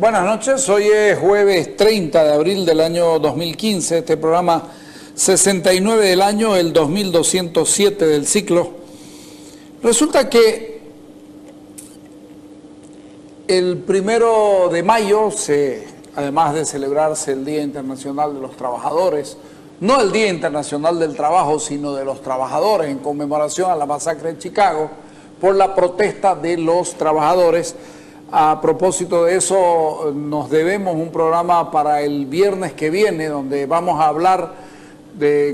Buenas noches, hoy es jueves 30 de abril del año 2015, este programa 69 del año, el 2207 del ciclo. Resulta que el 1 de mayo, además de celebrarse el Día Internacional de los Trabajadores, no el Día Internacional del Trabajo, sino de los trabajadores, en conmemoración a la masacre de Chicago, por la protesta de los trabajadores. A propósito de eso, nos debemos un programa para el viernes que viene, donde vamos a hablar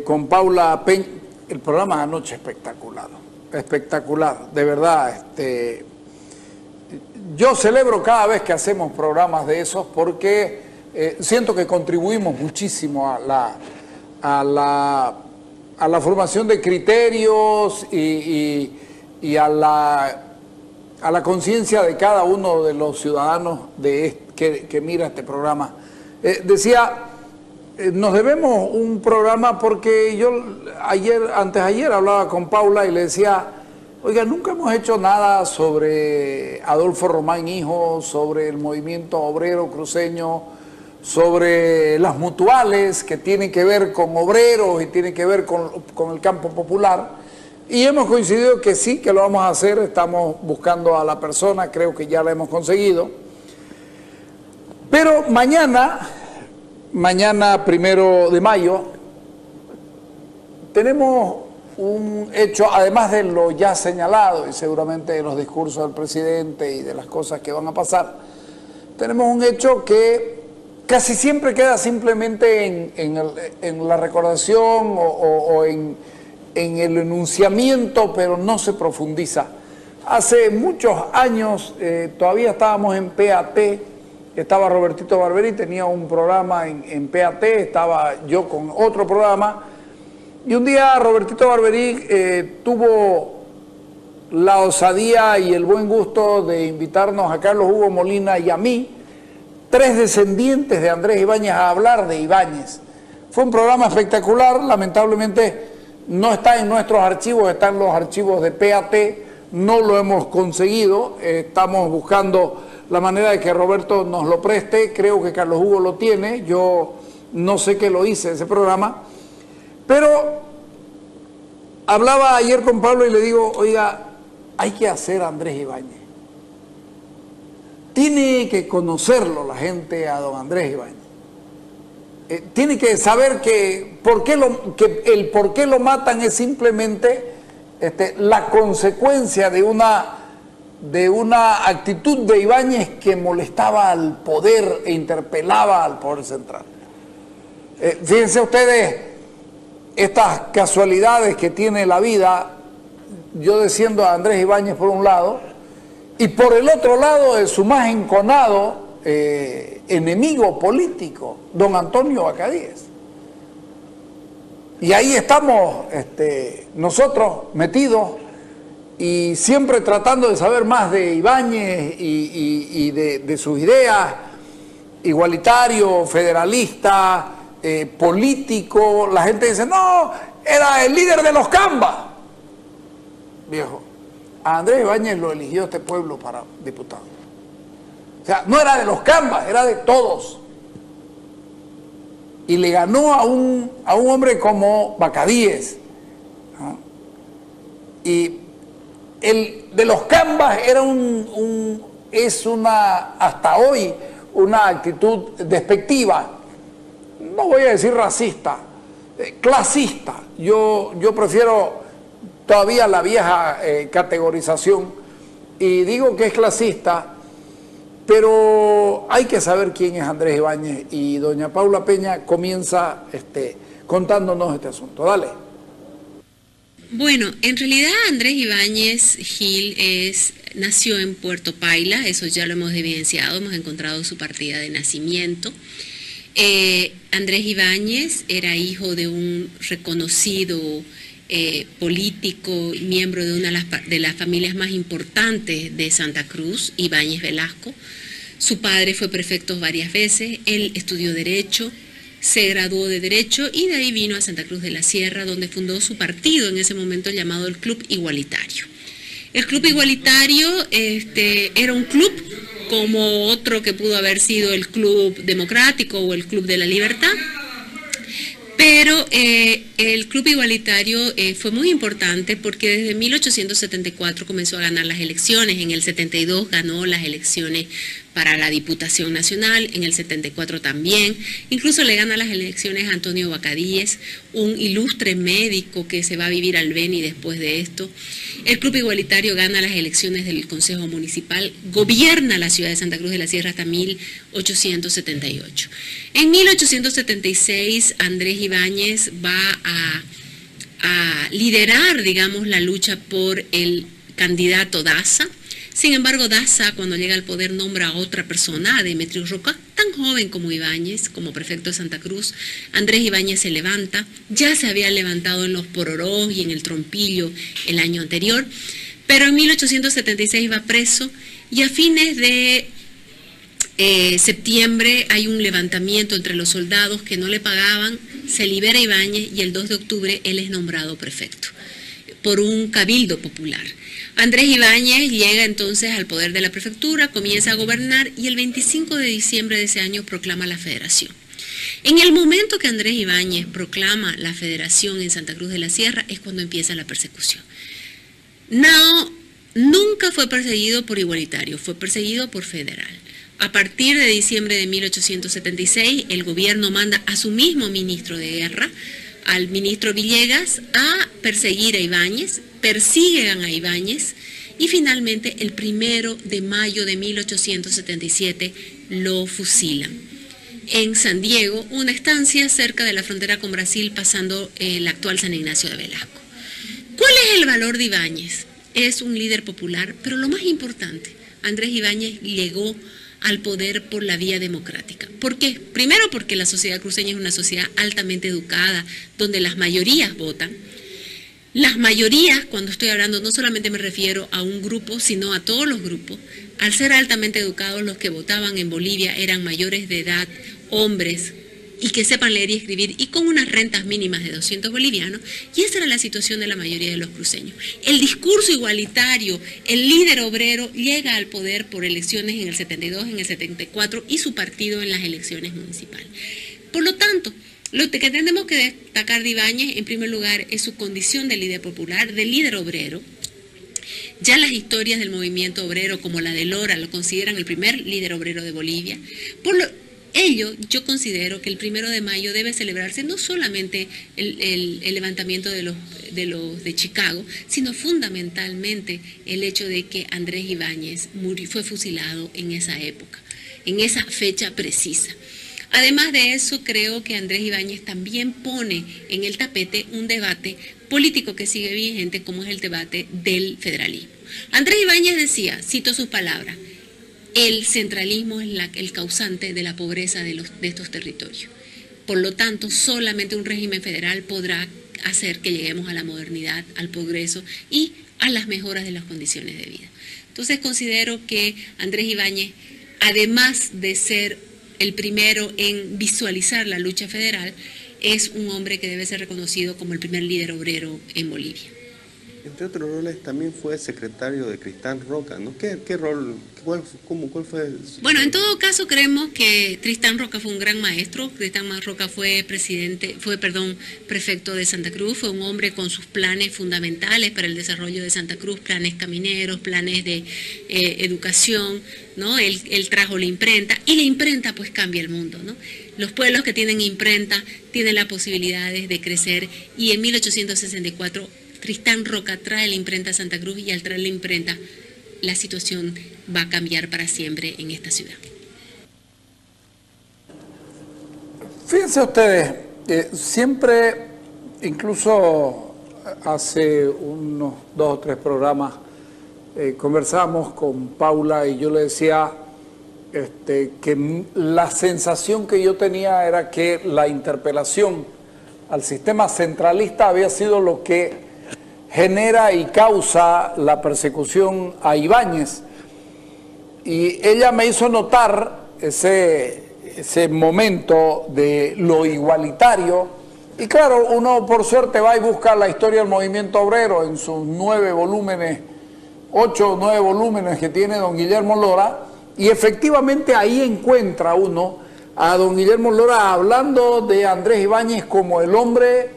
con Paula Peña. El programa de anoche espectacular, espectacular, de verdad. Yo celebro cada vez que hacemos programas de esos porque siento que contribuimos muchísimo a la formación de criterios y a la conciencia de cada uno de los ciudadanos que mira este programa. Nos debemos un programa porque yo antes de ayer hablaba con Paula y le decía, oiga, nunca hemos hecho nada sobre Adolfo Román Hijo, sobre el movimiento obrero cruceño, sobre las mutuales que tienen que ver con obreros y tienen que ver con el campo popular. Y hemos coincidido que sí, que lo vamos a hacer, estamos buscando a la persona, creo que ya la hemos conseguido. Pero mañana 1 de mayo, tenemos un hecho, además de lo ya señalado y seguramente de los discursos del presidente y de las cosas que van a pasar, tenemos un hecho que casi siempre queda simplemente en la recordación o en el enunciamiento, pero no se profundiza. Hace muchos años, todavía estábamos en PAT, estaba Robertito Barberí, tenía un programa en PAT, estaba yo con otro programa, y un día Robertito Barberí tuvo la osadía y el buen gusto de invitarnos a Carlos Hugo Molina y a mí, 3 descendientes de Andrés Ibáñez, a hablar de Ibáñez. Fue un programa espectacular, lamentablemente no está en nuestros archivos, está en los archivos de PAT, no lo hemos conseguido, estamos buscando la manera de que Roberto nos lo preste, creo que Carlos Hugo lo tiene, yo no sé qué lo hice ese programa, pero hablaba ayer con Pablo y le digo, oiga, hay que hacer a Andrés Ibáñez. Tiene que conocerlo la gente a don Andrés Ibáñez. Tiene que saber que el por qué lo matan es simplemente la consecuencia de una actitud de Ibáñez que molestaba al poder e interpelaba al poder central. Fíjense ustedes estas casualidades que tiene la vida, yo desciendo a Andrés Ibáñez por un lado, y por el otro lado de su más enconado enemigo político, don Antonio Bacadíes. Y ahí estamos nosotros metidos y siempre tratando de saber más de Ibáñez y de sus ideas, igualitario, federalista, político. La gente dice, no, era el líder de los Cambas. Viejo, a Andrés Ibáñez lo eligió este pueblo para diputado. O sea, no era de los Cambas, era de todos. Y le ganó a un hombre como Bacadíes, ¿no? Y el de los Cambas era hasta hoy, una actitud despectiva. No voy a decir racista, clasista. Yo prefiero todavía la vieja categorización y digo que es clasista. Pero hay que saber quién es Andrés Ibáñez y doña Paula Peña comienza contándonos este asunto. Dale. Bueno, en realidad Andrés Ibáñez Gil nació en Puerto Paila, eso ya lo hemos evidenciado, hemos encontrado su partida de nacimiento. Andrés Ibáñez era hijo de un reconocido político y miembro de una de las familias más importantes de Santa Cruz, Ibáñez Velasco. Su padre fue prefecto varias veces, él estudió Derecho, se graduó de Derecho y de ahí vino a Santa Cruz de la Sierra, donde fundó su partido en ese momento llamado el Club Igualitario. El Club Igualitario era un club como otro que pudo haber sido el Club Democrático o el Club de la Libertad. Pero el Club Igualitario fue muy importante porque desde 1874 comenzó a ganar las elecciones, en el 72 ganó las elecciones para la Diputación Nacional, en el 74 también, incluso le gana las elecciones a Antonio Bacadíes, un ilustre médico que se va a vivir al Beni después de esto. El Club Igualitario gana las elecciones del Consejo Municipal, gobierna la ciudad de Santa Cruz de la Sierra hasta 1878. En 1876 Andrés Ibáñez va a liderar, digamos, la lucha por el candidato Daza. Sin embargo, Daza, cuando llega al poder, nombra a otra persona, a Demetrio Roca, tan joven como Ibáñez, como prefecto de Santa Cruz. Andrés Ibáñez se levanta, ya se había levantado en los Pororós y en el Trompillo el año anterior, pero en 1876 va preso y a fines de septiembre hay un levantamiento entre los soldados que no le pagaban, se libera Ibáñez y el 2 de octubre él es nombrado prefecto por un cabildo popular. Andrés Ibáñez llega entonces al poder de la prefectura, comienza a gobernar y el 25 de diciembre de ese año proclama la federación. En el momento que Andrés Ibáñez proclama la federación en Santa Cruz de la Sierra es cuando empieza la persecución. No, nunca fue perseguido por igualitario, fue perseguido por federal. A partir de diciembre de 1876, el gobierno manda a su mismo ministro de guerra, al ministro Villegas, a perseguir a Ibáñez, persiguen a Ibáñez y finalmente el 1 de mayo de 1877 lo fusilan. En San Diego, una estancia cerca de la frontera con Brasil, pasando el actual San Ignacio de Velasco. ¿Cuál es el valor de Ibáñez? Es un líder popular, pero lo más importante, Andrés Ibáñez llegó al poder por la vía democrática. ¿Por qué? Primero porque la sociedad cruceña es una sociedad altamente educada, donde las mayorías votan. Las mayorías, cuando estoy hablando, no solamente me refiero a un grupo, sino a todos los grupos. Al ser altamente educados, los que votaban en Bolivia eran mayores de edad, hombres, y que sepan leer y escribir, y con unas rentas mínimas de 200 bolivianos, y esa era la situación de la mayoría de los cruceños. El discurso igualitario, el líder obrero llega al poder por elecciones en el 72, en el 74, y su partido en las elecciones municipales. Por lo tanto, lo que tenemos que destacar de Ibáñez, en primer lugar, es su condición de líder popular, de líder obrero. Ya las historias del movimiento obrero, como la de Lora, lo consideran el primer líder obrero de Bolivia. Por ello, yo considero que el 1 de mayo debe celebrarse no solamente el levantamiento de los de Chicago, sino fundamentalmente el hecho de que Andrés Ibáñez fue fusilado en esa época, en esa fecha precisa. Además de eso, creo que Andrés Ibáñez también pone en el tapete un debate político que sigue vigente, como es el debate del federalismo. Andrés Ibáñez decía, cito sus palabras, el centralismo es el causante de la pobreza de estos territorios. Por lo tanto, solamente un régimen federal podrá hacer que lleguemos a la modernidad, al progreso y a las mejoras de las condiciones de vida. Entonces considero que Andrés Ibáñez, además de ser el primero en visualizar la lucha federal, es un hombre que debe ser reconocido como el primer líder obrero en Bolivia. Entre otros roles también fue secretario de Tristán Roca, ¿no? ¿Qué rol, cuál fue? Bueno, en todo caso creemos que Tristán Roca fue un gran maestro. Tristán Roca fue prefecto de Santa Cruz, fue un hombre con sus planes fundamentales para el desarrollo de Santa Cruz, planes camineros, planes de educación, ¿no? Él trajo la imprenta y la imprenta pues cambia el mundo, ¿no? Los pueblos que tienen imprenta tienen las posibilidades de crecer y en 1864 Tristán Roca trae la imprenta a Santa Cruz y al traer la imprenta la situación va a cambiar para siempre en esta ciudad. Fíjense ustedes, siempre, incluso hace unos 2 o 3 programas, conversamos con Paula y yo le decía que la sensación que yo tenía era que la interpelación al sistema centralista había sido lo que genera y causa la persecución a Ibáñez. Y ella me hizo notar ese momento de lo igualitario. Y claro, uno por suerte va y busca la historia del movimiento obrero en sus 9 volúmenes, 8 o 9 volúmenes que tiene don Guillermo Lora, Y efectivamente ahí encuentra uno a don Guillermo Lora hablando de Andrés Ibáñez como el hombre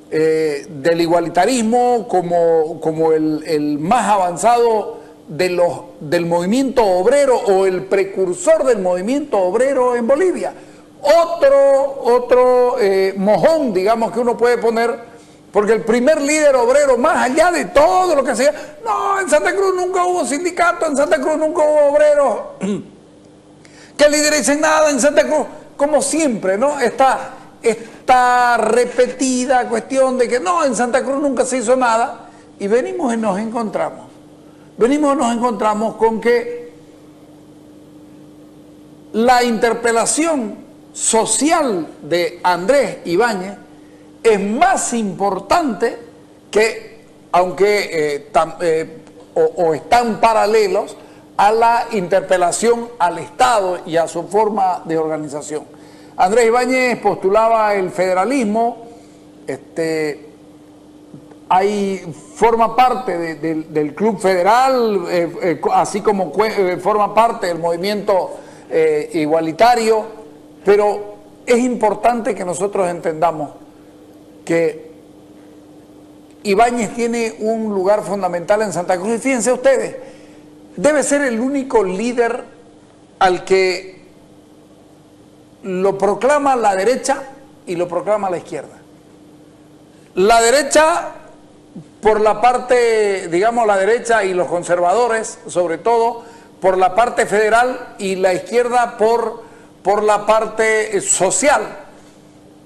del igualitarismo, como el más avanzado del movimiento obrero o el precursor del movimiento obrero en Bolivia. Otro mojón, digamos, que uno puede poner, porque el primer líder obrero, más allá de todo lo que sea, no, en Santa Cruz nunca hubo sindicato, en Santa Cruz nunca hubo obreros que lidericen nada en Santa Cruz, como siempre, ¿no? Esta repetida cuestión de que no, en Santa Cruz nunca se hizo nada, y venimos y nos encontramos con que la interpelación social de Andrés Ibáñez es más importante que, aunque están paralelos a la interpelación al Estado y a su forma de organización. Andrés Ibáñez postulaba el federalismo, forma parte del Club Federal, así como forma parte del movimiento igualitario, pero es importante que nosotros entendamos que Ibáñez tiene un lugar fundamental en Santa Cruz, y fíjense ustedes, debe ser el único líder al que lo proclama la derecha y lo proclama la izquierda. La derecha, por la parte, digamos, la derecha y los conservadores, sobre todo, por la parte federal, y la izquierda por la parte social.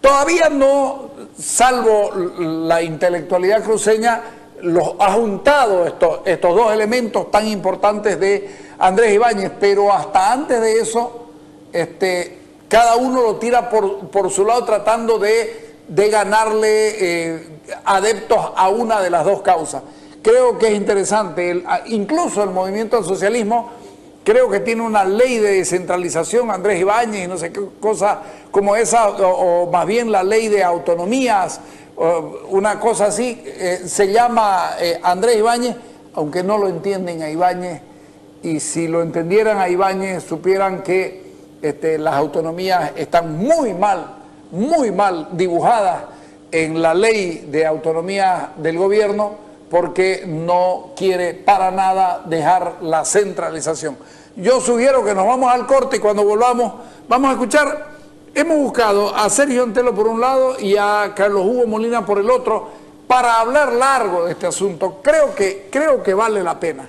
Todavía no, salvo la intelectualidad cruceña, los ha juntado estos dos elementos tan importantes de Andrés Ibáñez, pero hasta antes de eso, cada uno lo tira por su lado tratando de ganarle adeptos a una de las dos causas. Creo que es interesante, incluso el movimiento al socialismo, creo que tiene una ley de descentralización, Andrés Ibáñez, y no sé qué cosa como esa, o más bien la ley de autonomías, una cosa así, se llama Andrés Ibáñez, aunque no lo entienden a Ibáñez, y si lo entendieran a Ibáñez supieran que las autonomías están muy mal dibujadas en la ley de autonomía del gobierno, porque no quiere para nada dejar la centralización. Yo sugiero que nos vamos al corte y cuando volvamos vamos a escuchar. Hemos buscado a Sergio Antelo por un lado y a Carlos Hugo Molina por el otro para hablar largo de este asunto. Creo que vale la pena.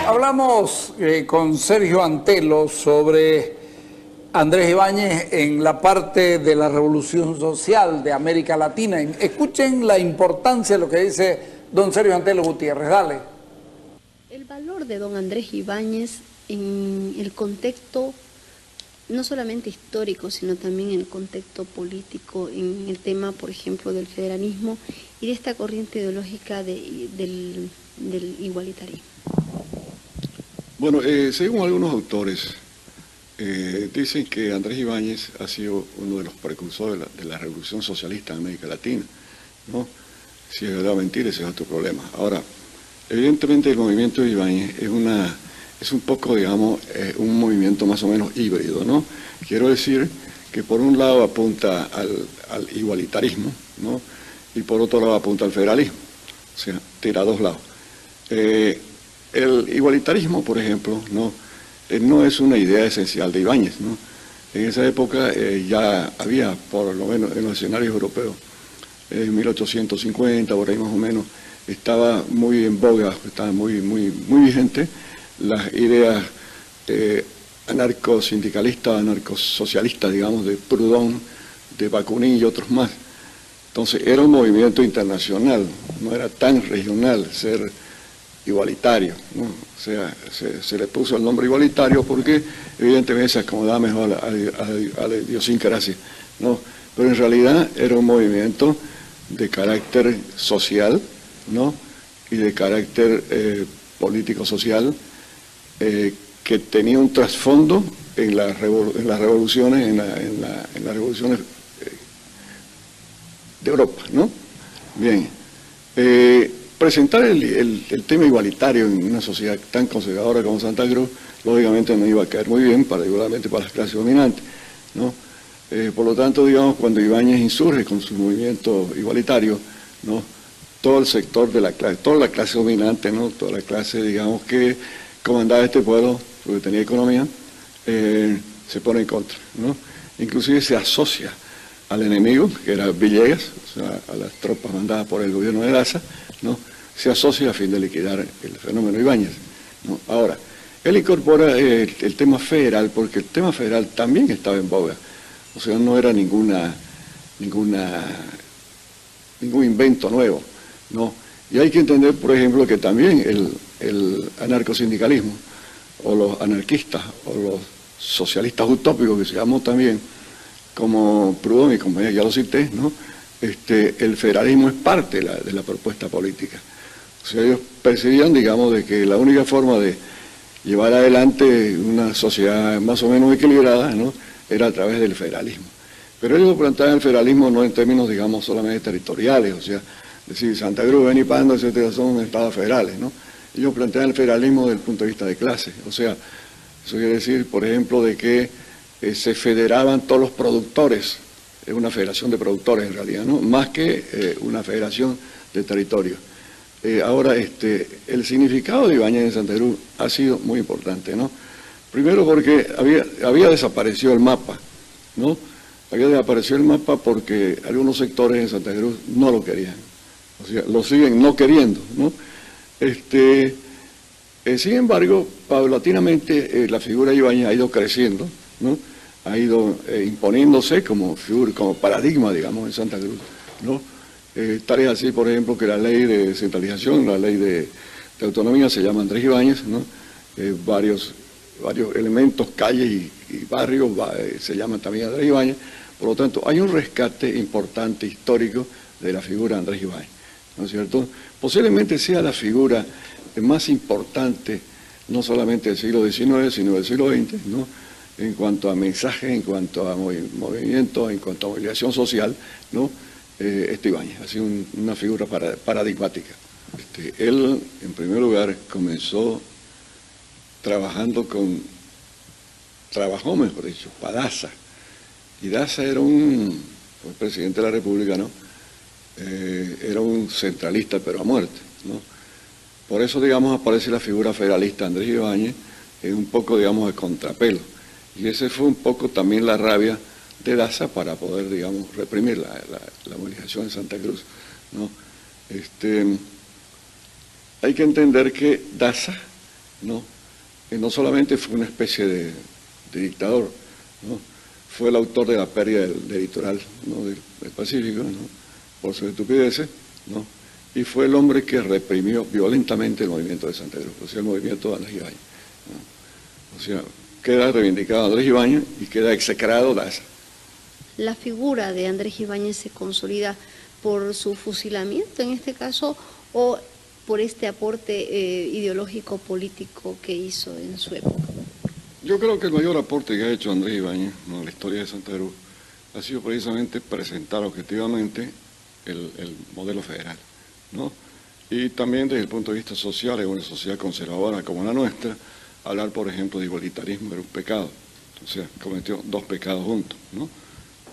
Hablamos con Sergio Antelo sobre Andrés Ibáñez en la parte de la revolución social de América Latina. Escuchen la importancia de lo que dice don Sergio Antelo Gutiérrez. Dale. El valor de don Andrés Ibáñez en el contexto no solamente histórico, sino también en el contexto político, en el tema, por ejemplo, del federalismo y de esta corriente ideológica del igualitarismo. Bueno, según algunos autores, dicen que Andrés Ibáñez ha sido uno de los precursores de la revolución socialista en América Latina, ¿no? Si es verdad o mentira, ese es otro problema. Ahora, evidentemente el movimiento de Ibáñez es un poco, digamos, un movimiento más o menos híbrido, ¿no? Quiero decir que por un lado apunta al igualitarismo, ¿no? Y por otro lado apunta al federalismo, o sea, tira a dos lados. El igualitarismo, por ejemplo, no es una idea esencial de Ibáñez, ¿no? En esa época ya había, por lo menos en los escenarios europeos, en 1850, por ahí más o menos, estaba muy en boga, estaba muy vigente las ideas anarcosindicalistas, anarcosocialistas, digamos, de Proudhon, de Bakunin y otros más. Entonces era un movimiento internacional, no era tan regional ser igualitario, ¿no? O sea, se le puso el nombre igualitario porque evidentemente se acomodaba mejor a la idiosincrasia, ¿no? Pero en realidad era un movimiento de carácter social, ¿no? Y de carácter político-social que tenía un trasfondo en las revoluciones, en las revoluciones de Europa, ¿no? Bien. presentar el tema igualitario en una sociedad tan conservadora como Santa Cruz, lógicamente no iba a caer muy bien, particularmente para las clases dominantes, ¿no? Por lo tanto, digamos, cuando Ibáñez insurge con su movimiento igualitario, ¿no?, todo el sector de la clase, toda la clase dominante, ¿no?, toda la clase, digamos, que comandaba este pueblo, porque tenía economía, se pone en contra, ¿no? Inclusive se asocia al enemigo, que era Villegas, o sea, a las tropas mandadas por el gobierno de Daza, ¿no?, se asocia a fin de liquidar el fenómeno Ibáñez, ¿no? Ahora, él incorpora el tema federal, porque el tema federal también estaba en boga, o sea, no era ningún invento nuevo, ¿no? Y hay que entender, por ejemplo, que también el anarcosindicalismo, o los anarquistas, o los socialistas utópicos, que se llamó también, como Proudhon y compañía, ya lo cité, ¿no?, el federalismo es parte de la propuesta política. O sea, ellos percibían, digamos, de que la única forma de llevar adelante una sociedad más o menos equilibrada, ¿no?, era a través del federalismo. Pero ellos planteaban el federalismo no en términos, digamos, solamente territoriales, o sea, decir, Santa Cruz, Benipando, etcétera, son estados federales, ¿no? Ellos plantean el federalismo desde el punto de vista de clase, o sea, eso quiere decir, por ejemplo, de que se federaban todos los productores, es una federación de productores en realidad, ¿no?, más que una federación de territorios. Ahora, el significado de Ibáñez en Santa Cruz ha sido muy importante, ¿no? Primero porque había desaparecido el mapa, ¿no? Había desaparecido el mapa porque algunos sectores en Santa Cruz no lo querían, o sea, lo siguen no queriendo, ¿no? Sin embargo, paulatinamente la figura de Ibáñez ha ido creciendo, ¿no?, ha ido imponiéndose como figura, como paradigma, digamos, en Santa Cruz, ¿no? Tal es así, por ejemplo, que la ley de descentralización, la ley de autonomía se llama Andrés Ibáñez, ¿no? Varios elementos, calles y barrios se llaman también Andrés Ibáñez. Por lo tanto, hay un rescate importante, histórico, de la figura de Andrés Ibáñez, ¿no es cierto? Posiblemente sea la figura más importante, no solamente del siglo XIX, sino del siglo XX, ¿no?, en cuanto a mensajes, en cuanto a movimiento, en cuanto a movilización social, ¿no? Ibáñez ha sido una figura paradigmática. Él, en primer lugar, trabajó, mejor dicho, para Daza. Y Daza era el presidente de la República, ¿no? Era un centralista, pero a muerte, ¿no? Por eso, digamos, aparece la figura federalista Andrés Ibáñez, un poco, digamos, de contrapelo. Y ese fue un poco también la rabia de Daza para poder, digamos, reprimir la movilización en Santa Cruz, ¿no? Hay que entender que Daza, ¿no?, no solamente fue una especie de dictador, ¿no?, fue el autor de la pérdida del litoral, ¿no?, del Pacífico, ¿no?, por sus estupideces, ¿no?, y fue el hombre que reprimió violentamente el movimiento de Santa Cruz, o sea, el movimiento de Andrés Ibáñez, ¿no? O sea, queda reivindicado Andrés Ibáñez y queda execrado Daza. La figura de Andrés Ibáñez se consolida por su fusilamiento en este caso o por este aporte ideológico político que hizo en su época. Yo creo que el mayor aporte que ha hecho Andrés Ibáñez, ¿no?, a la historia de Santa Cruz ha sido precisamente presentar objetivamente el modelo federal, ¿no? Y también desde el punto de vista social, en una sociedad conservadora como la nuestra, hablar, por ejemplo, de igualitarismo era un pecado, o sea, cometió dos pecados juntos, ¿no?,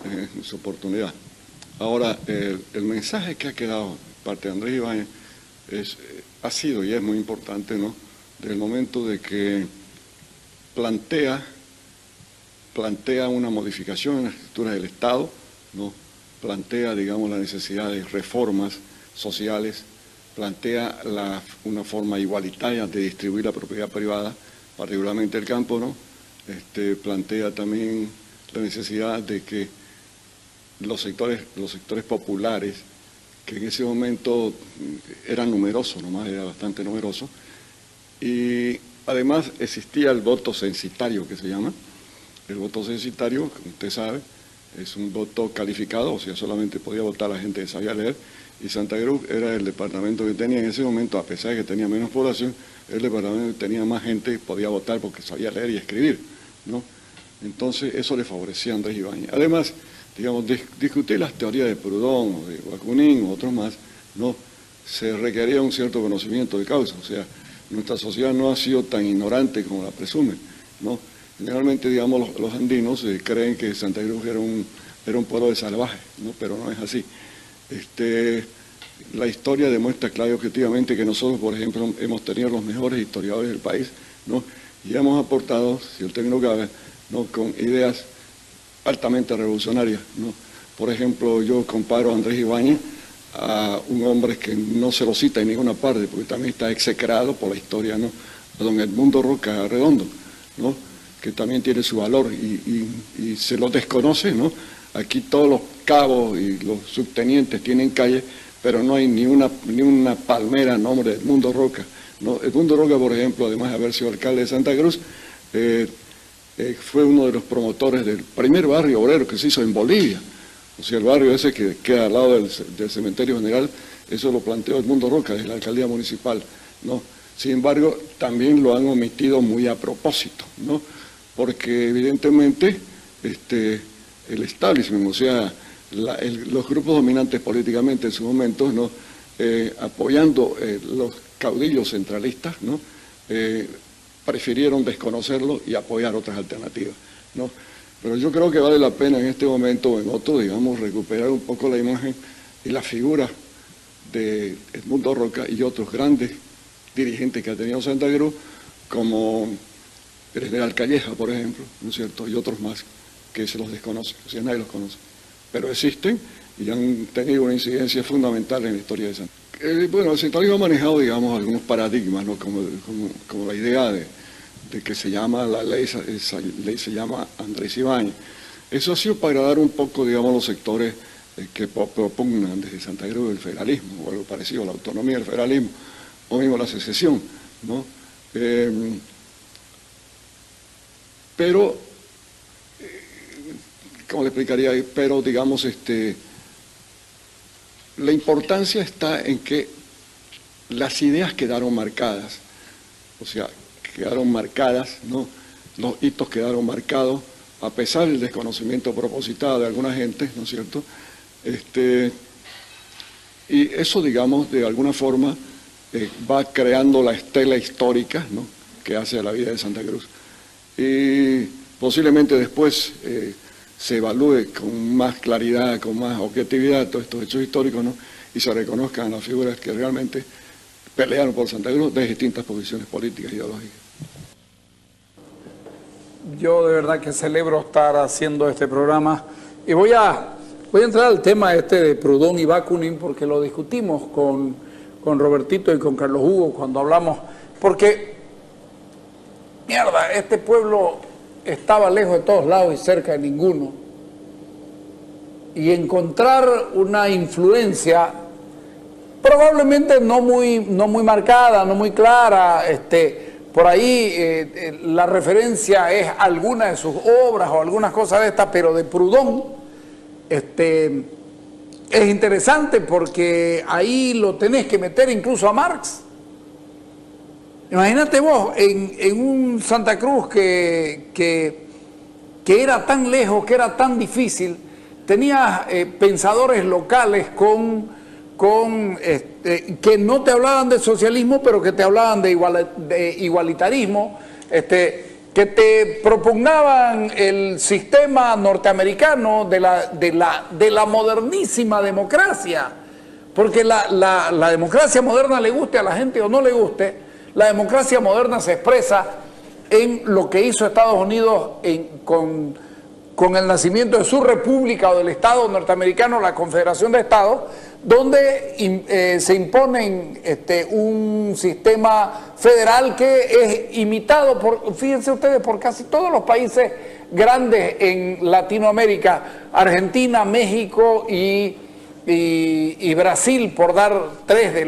en su oportunidad. Ahora, el mensaje que ha quedado parte de Andrés Ibáñez ha sido y es muy importante, ¿no?, desde el momento de que plantea una modificación en la estructura del Estado, ¿no?, plantea, digamos, la necesidad de reformas sociales, plantea una forma igualitaria de distribuir la propiedad privada, particularmente el campo, ¿no?, plantea también la necesidad de que los sectores populares, que en ese momento eran numerosos, nomás era bastante numeroso, y además existía el voto censitario, que se llama. El voto censitario, como usted sabe, es un voto calificado, o sea, solamente podía votar la gente que sabía leer, y Santa Cruz era el departamento que tenía en ese momento, a pesar de que tenía menos población, el departamento que tenía más gente que podía votar porque sabía leer y escribir, ¿no? Entonces eso le favorecía a Andrés Ibáñez. Además, digamos, discutir las teorías de Proudhon o de Bakunin o otros más, ¿no?, se requería un cierto conocimiento de causa. O sea, nuestra sociedad no ha sido tan ignorante como la presume, ¿no? Generalmente, digamos, los andinos creen que Santa Cruz era un pueblo de salvajes, ¿no? Pero no es así. La historia demuestra claro y objetivamente que nosotros, por ejemplo, hemos tenido los mejores historiadores del país, ¿no? Y hemos aportado, si el término cabe, ¿no?, con ideas altamente revolucionarias, ¿no? Por ejemplo, yo comparo a Andrés Ibáñez a un hombre que no se lo cita en ninguna parte, porque también está execrado por la historia, ¿no?, a don Edmundo Roca Redondo, ¿no?, que también tiene su valor y se lo desconoce, ¿no? Aquí todos los cabos y los subtenientes tienen calle, pero no hay ni una palmera a nombre de Edmundo Roca, ¿no? Edmundo Roca, por ejemplo, además de haber sido alcalde de Santa Cruz, fue uno de los promotores del primer barrio obrero que se hizo en Bolivia. O sea, el barrio ese que queda al lado del cementerio general, eso lo planteó Edmundo Roca desde la alcaldía municipal, ¿no? Sin embargo, también lo han omitido muy a propósito, ¿no? Porque evidentemente el establishment, o sea, los grupos dominantes políticamente en su momento, ¿no?, apoyando los caudillos centralistas, ¿no?, prefirieron desconocerlo y apoyar otras alternativas, ¿no? Pero yo creo que vale la pena en este momento o en otro, digamos, recuperar un poco la imagen y la figura de Edmundo Roca y otros grandes dirigentes que ha tenido Santa Cruz, como el general Calleja, por ejemplo, ¿no es cierto?, y otros más que se los desconoce, o sea, nadie los conoce, pero existen y han tenido una incidencia fundamental en la historia de Santa Cruz. Bueno, el centralismo ha manejado, digamos, algunos paradigmas, ¿no?, como la idea de que se llama, esa ley se llama Andrés Ibáñez. Eso ha sido para agradar un poco, digamos, los sectores que propugnan desde Santa Cruz el federalismo, o algo parecido, la autonomía del federalismo, o mismo la secesión, ¿no? Pero, ¿cómo le explicaría? Pero, digamos, la importancia está en que las ideas quedaron marcadas, o sea, quedaron marcadas, ¿no? Los hitos quedaron marcados, a pesar del desconocimiento propositado de alguna gente, ¿no es cierto? Y eso, digamos, de alguna forma va creando la estela histórica, ¿no?, que hace a la vida de Santa Cruz. Y posiblemente después se evalúe con más claridad, con más objetividad todos estos hechos históricos, ¿no?, y se reconozcan las figuras que realmente pelearon por Santa Cruz de distintas posiciones políticas e ideológicas. Yo de verdad que celebro estar haciendo este programa y voy a entrar al tema de Proudhon y Bakunin, porque lo discutimos con Robertito y con Carlos Hugo cuando hablamos, porque, mierda, este pueblo estaba lejos de todos lados y cerca de ninguno, y encontrar una influencia probablemente no muy marcada, no muy clara, por ahí la referencia es alguna de sus obras o algunas cosas de estas, pero de Proudhon es interesante porque ahí lo tenés que meter incluso a Marx. Imagínate vos, en un Santa Cruz que era tan lejos, que era tan difícil, tenías pensadores locales que no te hablaban de socialismo, pero que te hablaban de igualitarismo, que te propugnaban el sistema norteamericano de la modernísima democracia, porque la democracia moderna, le guste a la gente o no le guste, la democracia moderna se expresa en lo que hizo Estados Unidos con el nacimiento de su república o del Estado norteamericano, la Confederación de Estados, donde se impone un sistema federal que es imitado fíjense ustedes, por casi todos los países grandes en Latinoamérica, Argentina, México y Brasil, por dar tres de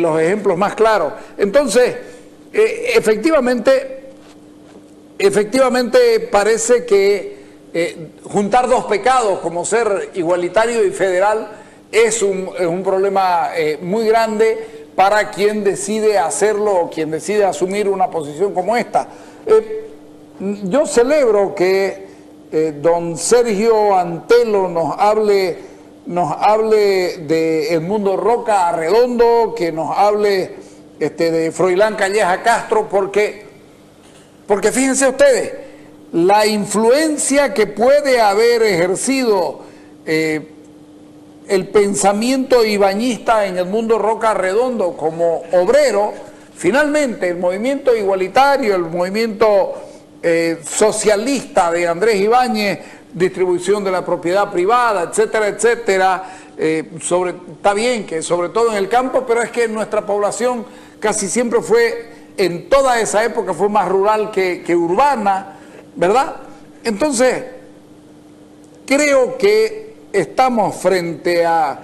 los ejemplos más claros. Entonces, efectivamente parece que juntar dos pecados como ser igualitario y federal es un problema muy grande para quien decide hacerlo o quien decide asumir una posición como esta. Yo celebro que don Sergio Antelo nos hable nos hable de Edmundo Roca Arredondo, que nos hable de Froilán Calleja Castro, porque fíjense ustedes, la influencia que puede haber ejercido el pensamiento ibañista en Edmundo Roca Arredondo como obrero, finalmente el movimiento igualitario, el movimiento socialista de Andrés Ibáñez, distribución de la propiedad privada, etcétera, etcétera, está bien que sobre todo en el campo, pero es que nuestra población casi siempre fue, en toda esa época fue más rural que urbana, ¿verdad? Entonces, creo que estamos frente a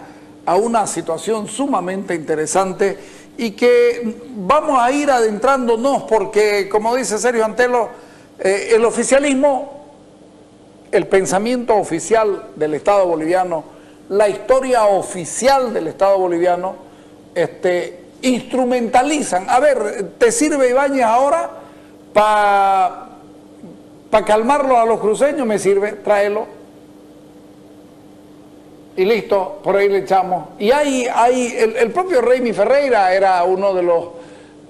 una situación sumamente interesante y que vamos a ir adentrándonos porque, como dice Sergio Antelo, el oficialismo, el pensamiento oficial del Estado boliviano, la historia oficial del Estado boliviano, instrumentalizan. A ver, ¿te sirve Ibáñez ahora para calmarlo a los cruceños? Me sirve, tráelo. Y listo, por ahí le echamos. Y el propio Raimi Ferreira era uno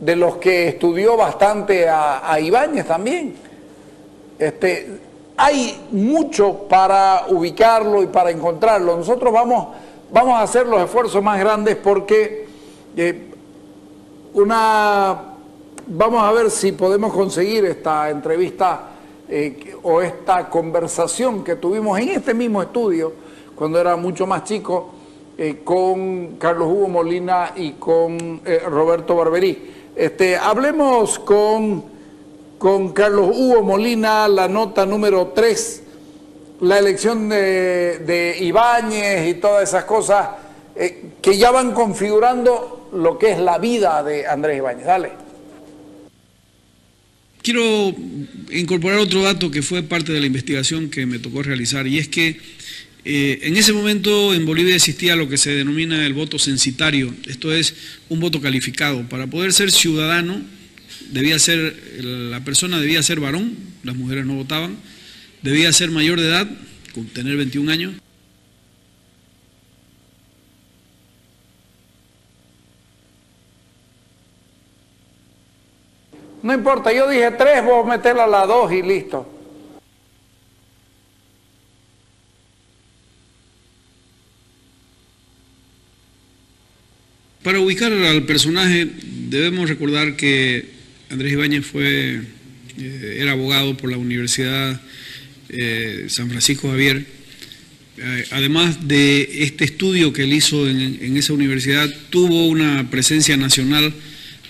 de los que estudió bastante a Ibáñez también. Hay mucho para ubicarlo y para encontrarlo. Nosotros vamos a hacer los esfuerzos más grandes porque vamos a ver si podemos conseguir esta entrevista o esta conversación que tuvimos en este mismo estudio cuando era mucho más chico con Carlos Hugo Molina y con Roberto Barberí. Hablemos con Carlos Hugo Molina, la nota número 3, la elección de Ibáñez y todas esas cosas que ya van configurando lo que es la vida de Andrés Ibáñez. Dale. Quiero incorporar otro dato que fue parte de la investigación que me tocó realizar, y es que en ese momento en Bolivia existía lo que se denomina el voto censitario, esto es un voto calificado. Para poder ser ciudadano, la persona debía ser varón, las mujeres no votaban, debía ser mayor de edad, tener 21 años. No importa, yo dije 3, vos meterla a la 2 y listo. Para ubicar al personaje debemos recordar que Andrés Ibáñez era abogado por la Universidad San Francisco Javier. Además de este estudio que él hizo en esa universidad, tuvo una presencia nacional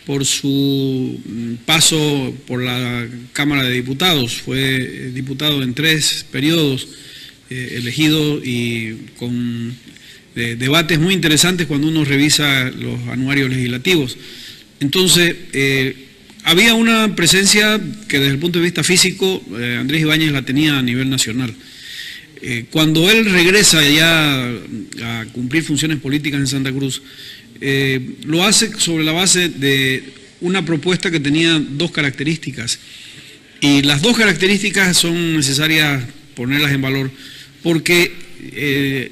por su paso por la Cámara de Diputados. Fue diputado en 3 periodos, elegido y con debates muy interesantes cuando uno revisa los anuarios legislativos. Entonces, había una presencia que desde el punto de vista físico, Andrés Ibáñez la tenía a nivel nacional. Cuando él regresa ya a cumplir funciones políticas en Santa Cruz, lo hace sobre la base de una propuesta que tenía 2 características. Y las 2 características son necesarias ponerlas en valor, porque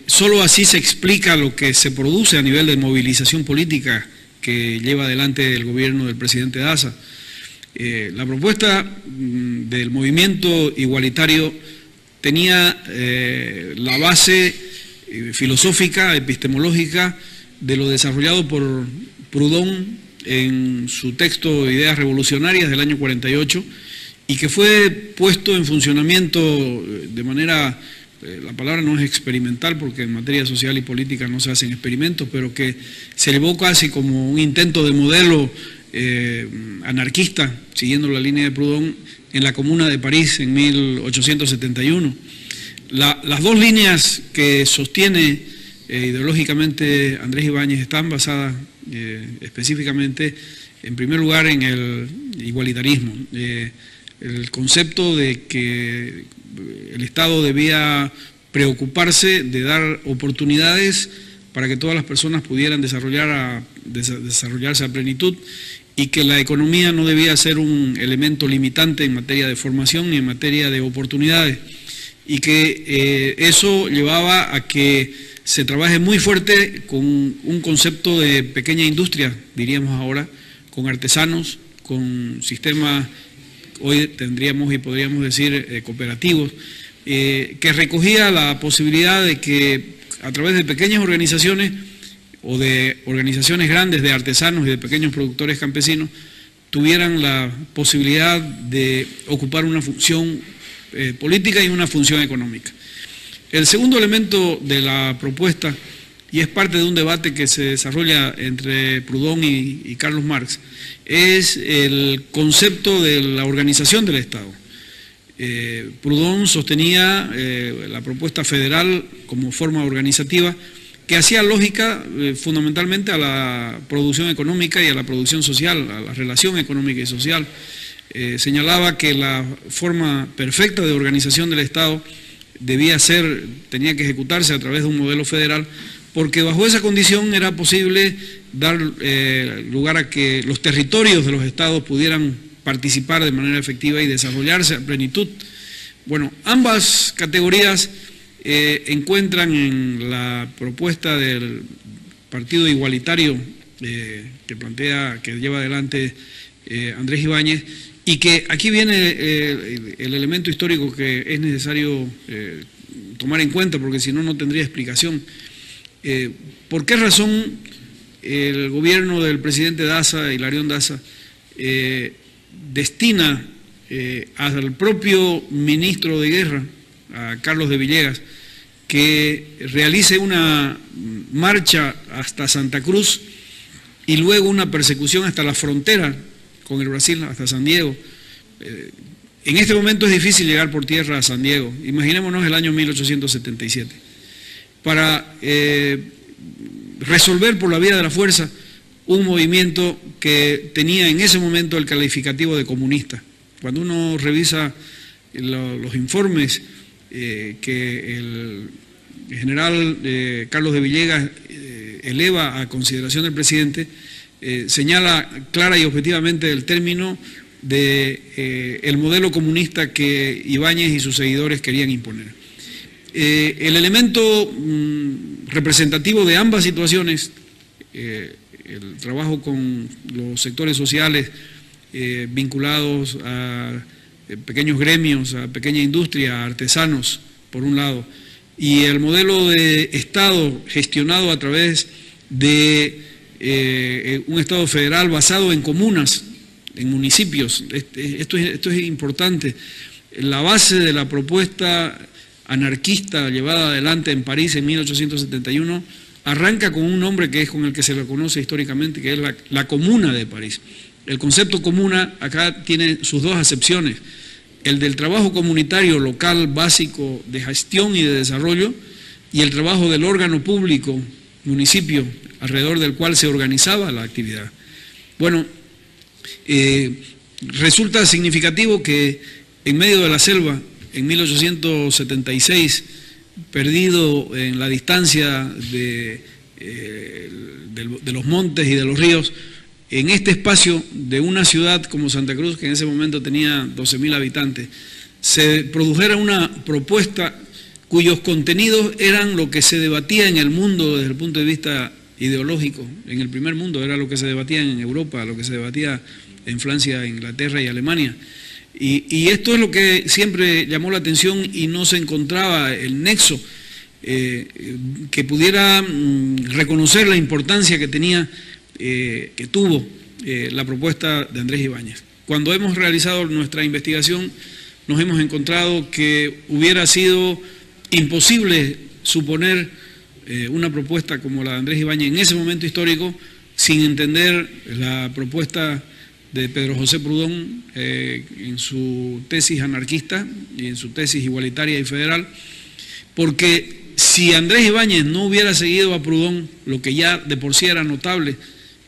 solo así se explica lo que se produce a nivel de movilización política que lleva adelante el gobierno del presidente Daza. La propuesta del movimiento igualitario tenía la base filosófica, epistemológica, de lo desarrollado por Proudhon en su texto Ideas Revolucionarias del año 48, y que fue puesto en funcionamiento de manera, la palabra no es experimental porque en materia social y política no se hacen experimentos, pero que se llevó casi como un intento de modelo anarquista, siguiendo la línea de Proudhon, en la Comuna de París en 1871. Las 2 líneas que sostiene ideológicamente Andrés Ibáñez están basadas específicamente, en primer lugar, en el igualitarismo, el concepto de que el Estado debía preocuparse de dar oportunidades para que todas las personas pudieran desarrollarse a plenitud, y que la economía no debía ser un elemento limitante en materia de formación ni en materia de oportunidades, y que eso llevaba a que se trabaje muy fuerte con un concepto de pequeña industria, diríamos ahora, con artesanos, con sistemas, hoy tendríamos y podríamos decir cooperativos, que recogía la posibilidad de que a través de pequeñas organizaciones o de organizaciones grandes de artesanos y de pequeños productores campesinos tuvieran la posibilidad de ocupar una función política y una función económica. El segundo elemento de la propuesta, y es parte de un debate que se desarrolla entre Proudhon y Carlos Marx, es el concepto de la organización del Estado. Proudhon sostenía la propuesta federal como forma organizativa que hacía lógica fundamentalmente a la producción económica y a la producción social, a la relación económica y social. Señalaba que la forma perfecta de organización del Estado tenía que ejecutarse a través de un modelo federal, porque bajo esa condición era posible dar lugar a que los territorios de los estados pudieran participar de manera efectiva y desarrollarse a plenitud. Bueno, ambas categorías encuentran en la propuesta del Partido Igualitario que lleva adelante Andrés Ibáñez, y que aquí viene el elemento histórico que es necesario tomar en cuenta, porque si no, no tendría explicación. ¿Por qué razón el gobierno del presidente Daza, Hilarión Daza, destina al propio ministro de Guerra, a Carlos de Villegas, que realice una marcha hasta Santa Cruz y luego una persecución hasta la frontera con el Brasil, hasta San Diego? En este momento es difícil llegar por tierra a San Diego, imaginémonos el año 1877, para resolver por la vía de la fuerza un movimiento que tenía en ese momento el calificativo de comunista. Cuando uno revisa los informes que el general Carlos de Villegas eleva a consideración del presidente, señala clara y objetivamente el término de el modelo comunista que Ibáñez y sus seguidores querían imponer. El elemento representativo de ambas situaciones, el trabajo con los sectores sociales vinculados a pequeños gremios, a pequeña industria, a artesanos, por un lado, y el modelo de Estado gestionado a través de un Estado federal basado en comunas, en municipios. Esto es importante. La base de la propuesta anarquista llevada adelante en París en 1871 arranca con un nombre que es con el que se lo conoce históricamente, que es la Comuna de París. El concepto comuna acá tiene sus dos acepciones: el del trabajo comunitario local básico de gestión y de desarrollo, y el trabajo del órgano público, municipio, alrededor del cual se organizaba la actividad. Bueno, resulta significativo que en medio de la selva, en 1876, perdido en la distancia de los montes y de los ríos, en este espacio de una ciudad como Santa Cruz, que en ese momento tenía 12.000 habitantes, se produjera una propuesta cuyos contenidos eran lo que se debatía en el mundo desde el punto de vista ideológico. En el primer mundo era lo que se debatía en Europa, lo que se debatía en Francia, Inglaterra y Alemania. Y esto es lo que siempre llamó la atención, y no se encontraba el nexo que pudiera reconocer la importancia que tenía, que tuvo la propuesta de Andrés Ibáñez. Cuando hemos realizado nuestra investigación, nos hemos encontrado que hubiera sido imposible suponer una propuesta como la de Andrés Ibáñez en ese momento histórico sin entender la propuesta de Pedro José Proudhon en su tesis anarquista y en su tesis igualitaria y federal, porque si Andrés Ibáñez no hubiera seguido a Proudhon, lo que ya de por sí era notable,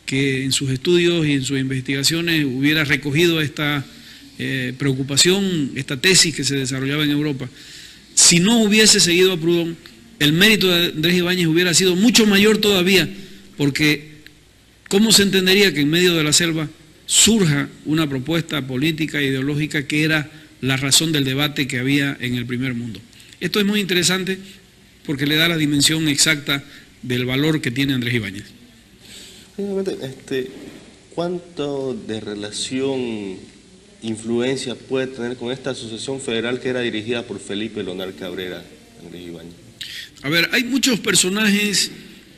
que en sus estudios y en sus investigaciones hubiera recogido esta preocupación, esta tesis que se desarrollaba en Europa, si no hubiese seguido a Proudhon, el mérito de Andrés Ibáñez hubiera sido mucho mayor todavía, porque ¿cómo se entendería que en medio de la selva surja una propuesta política e ideológica que era la razón del debate que había en el primer mundo? Esto es muy interesante porque le da la dimensión exacta del valor que tiene Andrés Ibáñez. ¿Cuánto de relación, influencia puede tener con esta asociación federal que era dirigida por Felipe Leonard Cabrera, Andrés Ibáñez? A ver, hay muchos personajes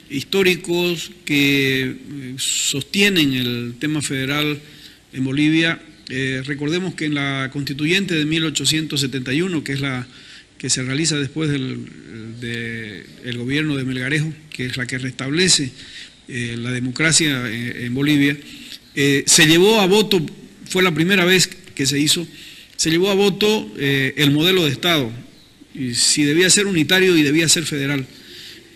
históricos que sostienen el tema federal en Bolivia. Recordemos que en la constituyente de 1871, que es la que se realiza después del gobierno de Melgarejo, que es la que restablece la democracia en Bolivia, se llevó a voto, fue la primera vez que se hizo, se llevó a voto el modelo de Estado, y si debía ser unitario y debía ser federal.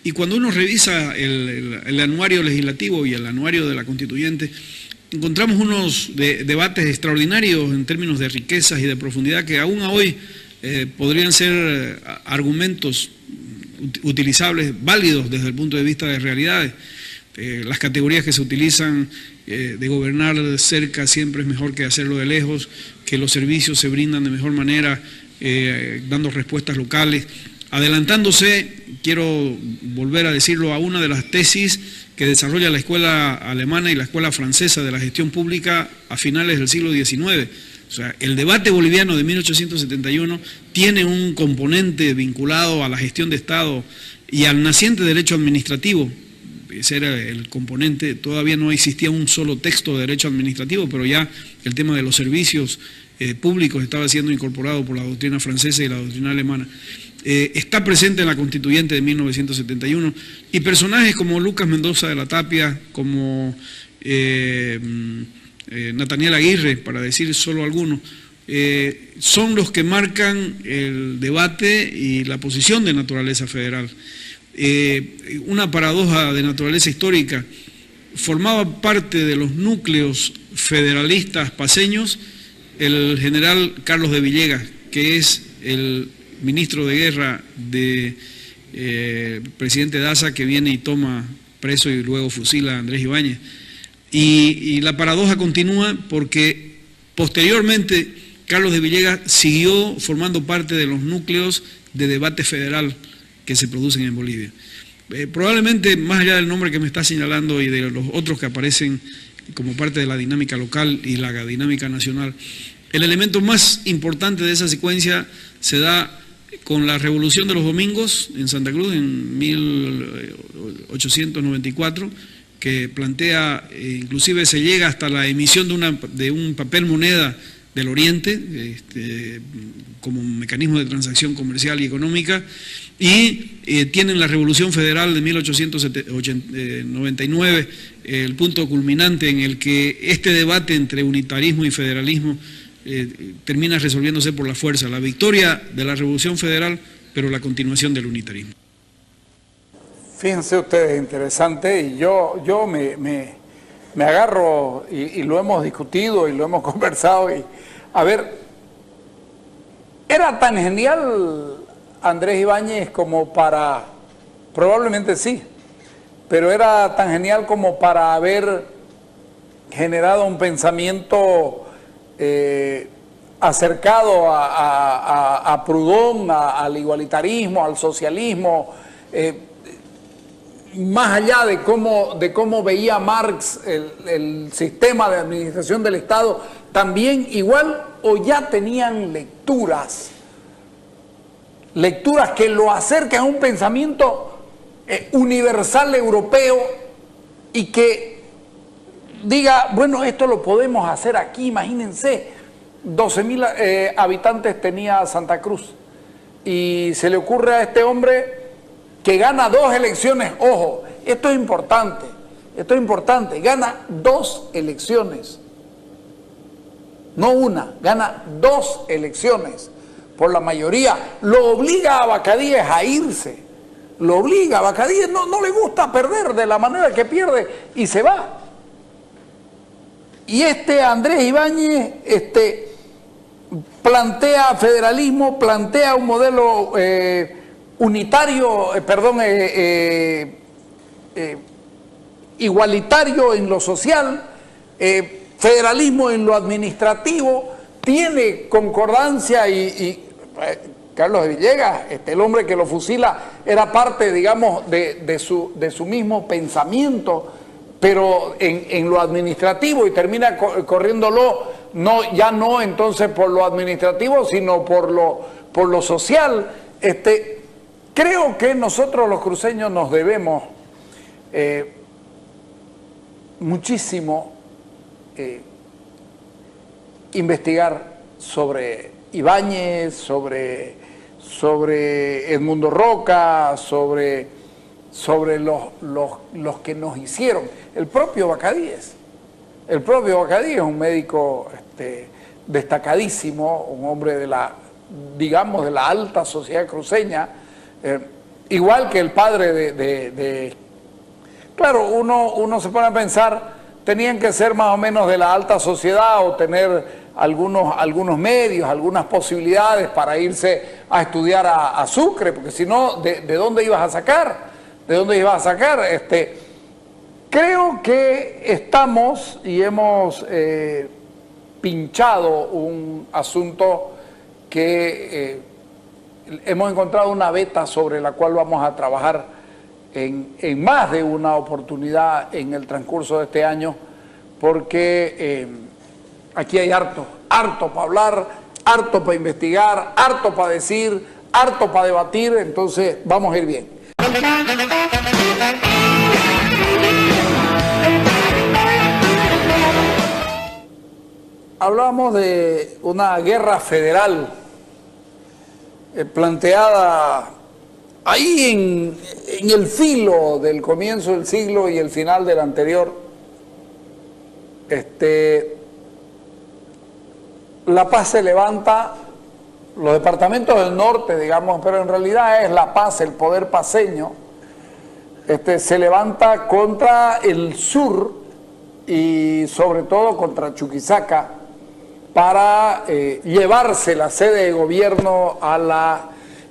Y cuando uno revisa el anuario legislativo y el anuario de la constituyente, encontramos unos debates extraordinarios en términos de riquezas y de profundidad que aún a hoy podrían ser argumentos utilizables, válidos desde el punto de vista de realidades. Las categorías que se utilizan de gobernar cerca siempre es mejor que hacerlo de lejos, que los servicios se brindan de mejor manera, dando respuestas locales, adelantándose, quiero volver a decirlo, a una de las tesis que desarrolla la escuela alemana y la escuela francesa de la gestión pública a finales del siglo XIX. O sea, el debate boliviano de 1871 tiene un componente vinculado a la gestión de Estado y al naciente derecho administrativo. Ese era el componente. Todavía no existía un solo texto de derecho administrativo, pero ya el tema de los servicios públicos estaba siendo incorporado por la doctrina francesa y la doctrina alemana. Está presente en la constituyente de 1971, y personajes como Lucas Mendoza de la Tapia, como Nathaniel Aguirre, para decir solo algunos, son los que marcan el debate y la posición de naturaleza federal. Una paradoja de naturaleza histórica: formaba parte de los núcleos federalistas paceños el general Carlos de Villegas, que es el ministro de guerra de presidente Daza, que viene y toma preso y luego fusila a Andrés Ibáñez. Y la paradoja continúa porque posteriormente Carlos de Villegas siguió formando parte de los núcleos de debate federal que se producen en Bolivia. Probablemente, más allá del nombre que me está señalando y de los otros que aparecen como parte de la dinámica local y la dinámica nacional, el elemento más importante de esa secuencia se da con la Revolución de los Domingos en Santa Cruz en 1894, que plantea, inclusive se llega hasta la emisión de un papel moneda del Oriente, como mecanismo de transacción comercial y económica, y tienen la Revolución Federal de 1899, el punto culminante en el que este debate entre unitarismo y federalismo termina resolviéndose por la fuerza, la victoria de la Revolución Federal, pero la continuación del unitarismo. Fíjense ustedes, interesante, y yo me agarro, y lo hemos discutido y lo hemos conversado, y a ver, ¿era tan genial Andrés Ibáñez como para, probablemente sí, pero era tan genial como para haber generado un pensamiento acercado a Proudhon, al igualitarismo, al socialismo, más allá de cómo veía Marx el sistema de administración del Estado, también igual, o ya tenían lecturas que lo acercan a un pensamiento universal europeo y que diga, bueno, esto lo podemos hacer aquí. Imagínense, 12.000 habitantes tenía Santa Cruz, y se le ocurre a este hombre que gana 2 elecciones, ojo, esto es importante, gana 2 elecciones, no una, gana 2 elecciones por la mayoría, lo obliga a Bacadíes a irse, lo obliga a Bacadíes, no le gusta perder de la manera que pierde y se va. Y Andrés Ibáñez plantea federalismo, plantea un modelo unitario, igualitario en lo social, federalismo en lo administrativo, tiene concordancia y Carlos de Villegas, el hombre que lo fusila, era parte, digamos, de su mismo pensamiento, pero en lo administrativo, y termina corriéndolo, ya no entonces por lo administrativo, sino por lo social. Creo que nosotros los cruceños nos debemos muchísimo investigar sobre Ibáñez, sobre Edmundo Roca, sobre los que nos hicieron. El propio Bacadíes es un médico destacadísimo, un hombre de la alta sociedad cruceña, igual que el padre claro, uno se pone a pensar, tenían que ser más o menos de la alta sociedad o tener algunos medios, algunas posibilidades para irse a estudiar a Sucre, porque si no, ¿de dónde ibas a sacar? ¿De dónde ibas a sacar? Creo que estamos y hemos pinchado un asunto que hemos encontrado una veta sobre la cual vamos a trabajar en más de una oportunidad en el transcurso de este año, porque aquí hay harto para hablar, harto para investigar, harto para decir, harto para debatir, entonces vamos a ir bien. Hablamos de una guerra federal planteada ahí en el filo del comienzo del siglo y el final del anterior. La Paz se levanta, los departamentos del norte, digamos, pero en realidad es La Paz, el poder paceño, se levanta contra el sur y sobre todo contra Chuquisaca para llevarse la sede de gobierno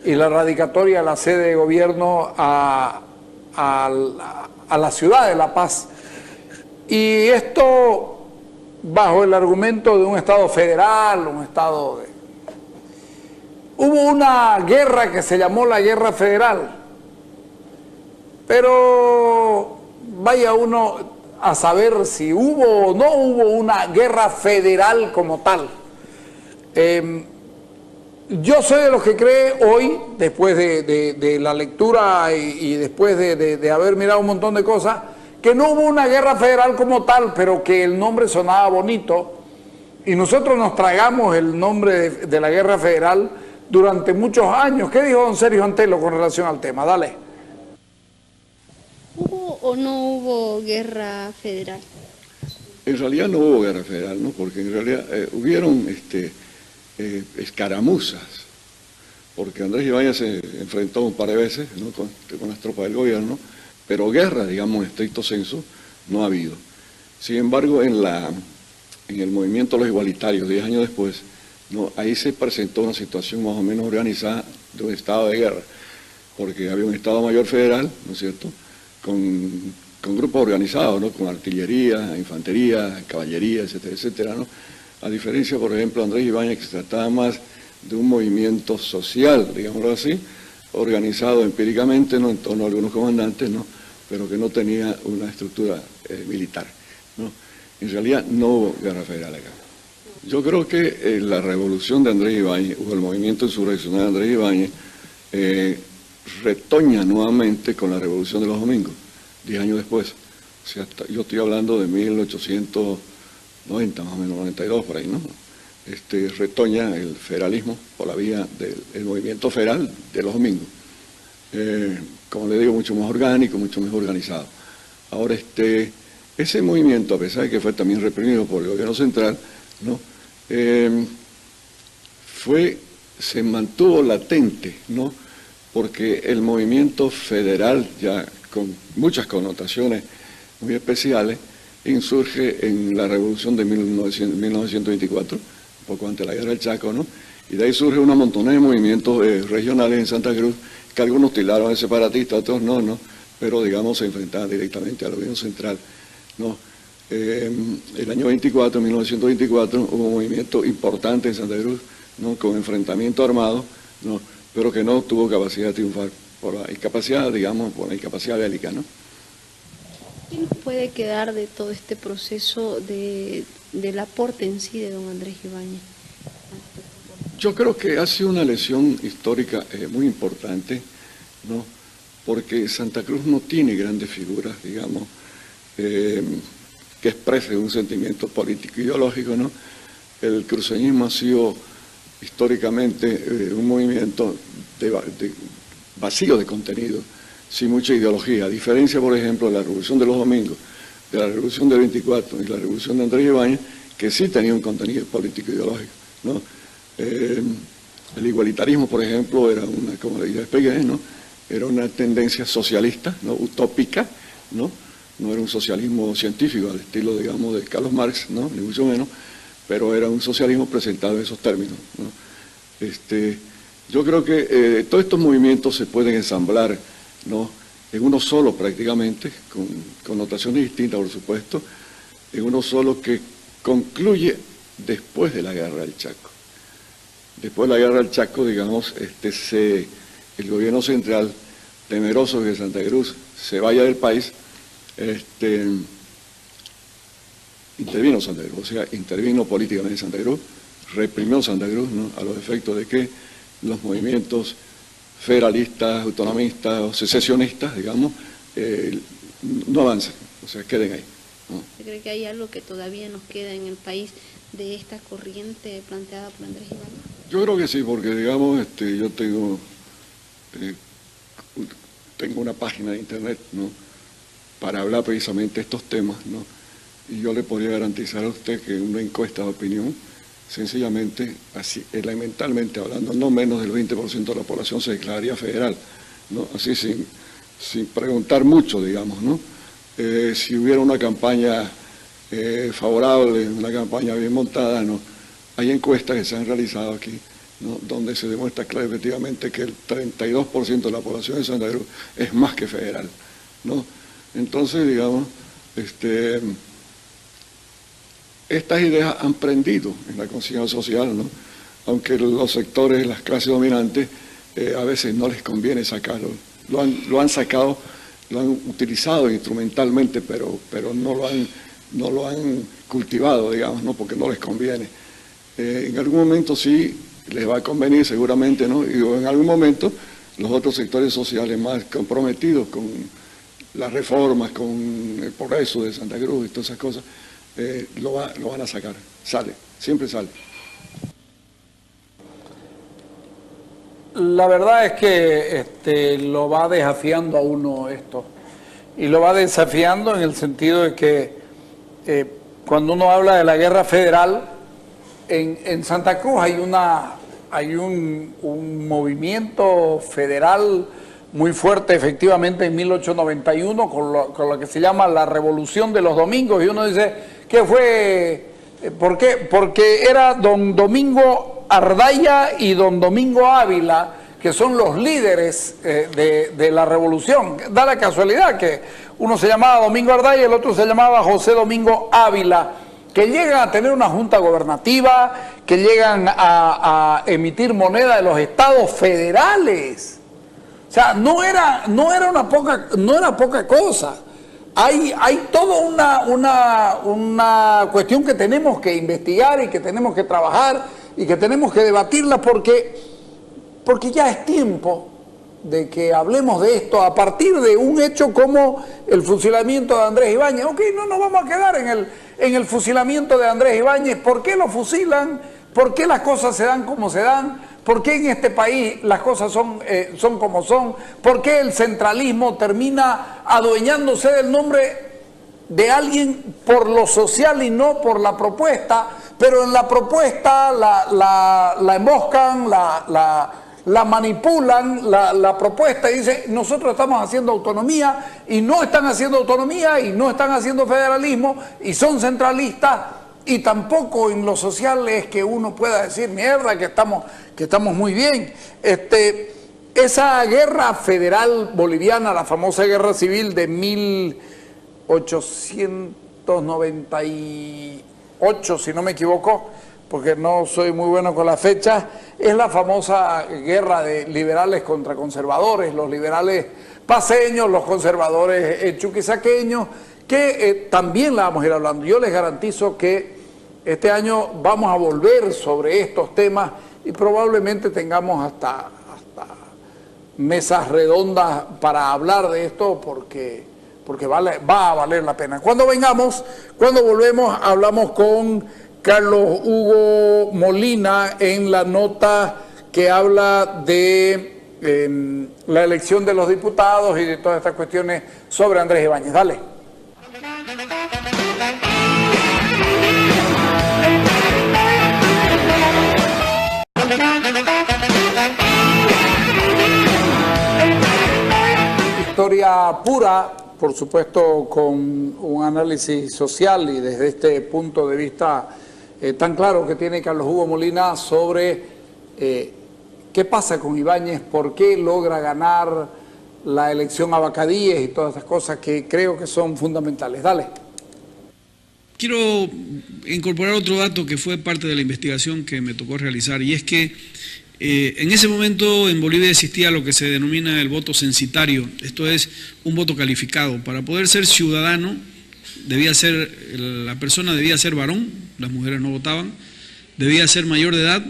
y la radicatoria de la sede de gobierno a la ciudad de La Paz. Y esto bajo el argumento de un Estado federal, Hubo una guerra que se llamó la Guerra Federal, pero vaya uno a saber si hubo o no hubo una guerra federal como tal. Yo soy de los que cree hoy, después de la lectura y después de haber mirado un montón de cosas, que no hubo una guerra federal como tal, pero que el nombre sonaba bonito, y nosotros nos tragamos el nombre de la guerra federal durante muchos años. ¿Qué dijo don Sergio Antelo con relación al tema? Dale. ¿Hubo o no hubo guerra federal? En realidad no hubo guerra federal, ¿no? Porque en realidad hubieron escaramuzas, porque Andrés Ibáñez se enfrentó un par de veces, ¿no? con las tropas del gobierno, pero guerra, digamos, en estricto senso, no ha habido. Sin embargo, en el movimiento de los igualitarios, 10 años después, ¿no? Ahí se presentó una situación más o menos organizada de un estado de guerra, porque había un Estado Mayor Federal, ¿no es cierto?, con grupos organizados, ¿no?, con artillería, infantería, caballería, etcétera, etcétera, ¿no? A diferencia, por ejemplo, de Andrés Ibáñez, que se trataba más de un movimiento social, digámoslo así, organizado empíricamente, ¿no?, en torno a algunos comandantes, ¿no?, pero que no tenía una estructura militar, ¿no? En realidad no hubo guerra federal acá. Yo creo que la revolución de Andrés Ibáñez, o el movimiento insurreccional de Andrés Ibáñez, retoña nuevamente con la revolución de los domingos, 10 años después. O sea, yo estoy hablando de 1890, más o menos, 92, por ahí, ¿no? Retoña el federalismo por la vía del movimiento federal de los domingos. Como le digo, mucho más orgánico, mucho mejor organizado. Ahora, ese movimiento, a pesar de que fue también reprimido por el gobierno central, ¿no?, se mantuvo latente, ¿no?, porque el movimiento federal, ya con muchas connotaciones muy especiales, insurge en la revolución de 1924, un poco antes de la guerra del Chaco, ¿no?, y de ahí surge una montonera de movimientos regionales en Santa Cruz, que algunos tildaron de separatistas, otros no, pero digamos se enfrentaban directamente al gobierno central, ¿no? El año 24, 1924, hubo un movimiento importante en Santa Cruz, ¿no?, con enfrentamiento armado, ¿no?, pero que no tuvo capacidad de triunfar por la incapacidad, digamos, por la incapacidad bélica, ¿no? ¿Qué nos puede quedar de todo este proceso del aporte en sí de don Andrés Ibáñez? Yo creo que ha sido una lesión histórica muy importante, ¿no? Porque Santa Cruz no tiene grandes figuras, digamos, que expresen un sentimiento político ideológico, ¿no? El cruceñismo ha sido históricamente un movimiento vacío de contenido, sin mucha ideología, a diferencia, por ejemplo, de la Revolución de los Domingos, de la Revolución del 24 y la Revolución de Andrés Ibáñez, que sí tenía un contenido político ideológico, ¿no? El igualitarismo, por ejemplo, era una, como le expliqué, ¿no? Era una tendencia socialista, ¿no? Utópica, ¿no? No era un socialismo científico al estilo, digamos, de Carlos Marx, ¿no? Ni mucho menos, pero era un socialismo presentado en esos términos, ¿no? Yo creo que todos estos movimientos se pueden ensamblar, ¿no? En uno solo prácticamente, con connotaciones distintas, por supuesto, en uno solo que concluye después de la Guerra del Chaco. Después de la Guerra del Chaco, digamos, el gobierno central, temeroso de que Santa Cruz se vaya del país, intervino Santa Cruz, o sea, intervino políticamente Santa Cruz, reprimió Santa Cruz, ¿no? A los efectos de que los movimientos federalistas, autonomistas o secesionistas, digamos, no avancen, o sea, queden ahí, ¿no? ¿Usted cree que hay algo que todavía nos queda en el país de esta corriente planteada por Andrés Ibáñez? Yo creo que sí, porque digamos, yo tengo una página de internet, ¿no? Para hablar precisamente de estos temas, ¿no? Y yo le podría garantizar a usted que una encuesta de opinión, sencillamente, así elementalmente hablando, no menos del 20% de la población se declararía federal, ¿no? Así sin preguntar mucho, digamos, ¿no? Si hubiera una campaña favorable, una campaña bien montada, ¿no? Hay encuestas que se han realizado aquí, ¿no? Donde se demuestra claro efectivamente que el 32% de la población de Santa Cruz es más que federal, ¿no? Entonces, digamos, estas ideas han prendido en la conciencia social, ¿no? Aunque los sectores, las clases dominantes, a veces no les conviene sacarlo. Lo han sacado, lo han utilizado instrumentalmente, pero no lo han cultivado, digamos, ¿no? Porque no les conviene. En algún momento sí les va a convenir seguramente, ¿no? Y en algún momento los otros sectores sociales más comprometidos con las reformas, con el progreso de Santa Cruz y todas esas cosas, lo van a sacar. Sale, siempre sale. La verdad es que lo va desafiando a uno esto. Y lo va desafiando en el sentido de que cuando uno habla de la guerra federal, en Santa Cruz hay un movimiento federal muy fuerte, efectivamente, en 1891, con lo que se llama la Revolución de los Domingos, y uno dice, ¿qué fue? ¿Por qué? Porque era don Domingo Ardaya y don Domingo Ávila, que son los líderes de la revolución. Da la casualidad que uno se llamaba Domingo Ardaya y el otro se llamaba José Domingo Ávila, que llegan a tener una junta gobernativa, que llegan a emitir moneda de los estados federales. O sea, no era poca cosa. Hay toda una cuestión que tenemos que investigar y que tenemos que trabajar y que tenemos que debatirla porque ya es tiempo de que hablemos de esto a partir de un hecho como el fusilamiento de Andrés Ibáñez. Ok, no nos vamos a quedar en el fusilamiento de Andrés Ibáñez. ¿Por qué lo fusilan? ¿Por qué las cosas se dan como se dan? ¿Por qué en este país las cosas son como son? ¿Por qué el centralismo termina adueñándose del nombre de alguien por lo social y no por la propuesta? Pero en la propuesta la emboscan, la manipulan, la propuesta, y dice, nosotros estamos haciendo autonomía, y no están haciendo autonomía, y no están haciendo federalismo, y son centralistas, y tampoco en lo social es que uno pueda decir, mierda, que estamos muy bien. Esa guerra federal boliviana, la famosa guerra civil de 1898, si no me equivoco, porque no soy muy bueno con las fechas, es la famosa guerra de liberales contra conservadores, los liberales paceños, los conservadores chuquisaqueños, que también la vamos a ir hablando. Yo les garantizo que este año vamos a volver sobre estos temas y probablemente tengamos hasta mesas redondas para hablar de esto porque va a valer la pena. Cuando volvemos, hablamos con Carlos Hugo Molina en la nota que habla de la elección de los diputados y de todas estas cuestiones sobre Andrés Ibáñez. Dale. Historia pura, por supuesto, con un análisis social y desde este punto de vista tan claro que tiene Carlos Hugo Molina sobre qué pasa con Ibáñez, por qué logra ganar la elección a Bacadíes y todas esas cosas que creo que son fundamentales. Dale. Quiero incorporar otro dato que fue parte de la investigación que me tocó realizar, y es que en ese momento en Bolivia existía lo que se denomina el voto censitario, esto es un voto calificado. Para poder ser ciudadano la persona debía ser varón, las mujeres no votaban, debía ser mayor de edad,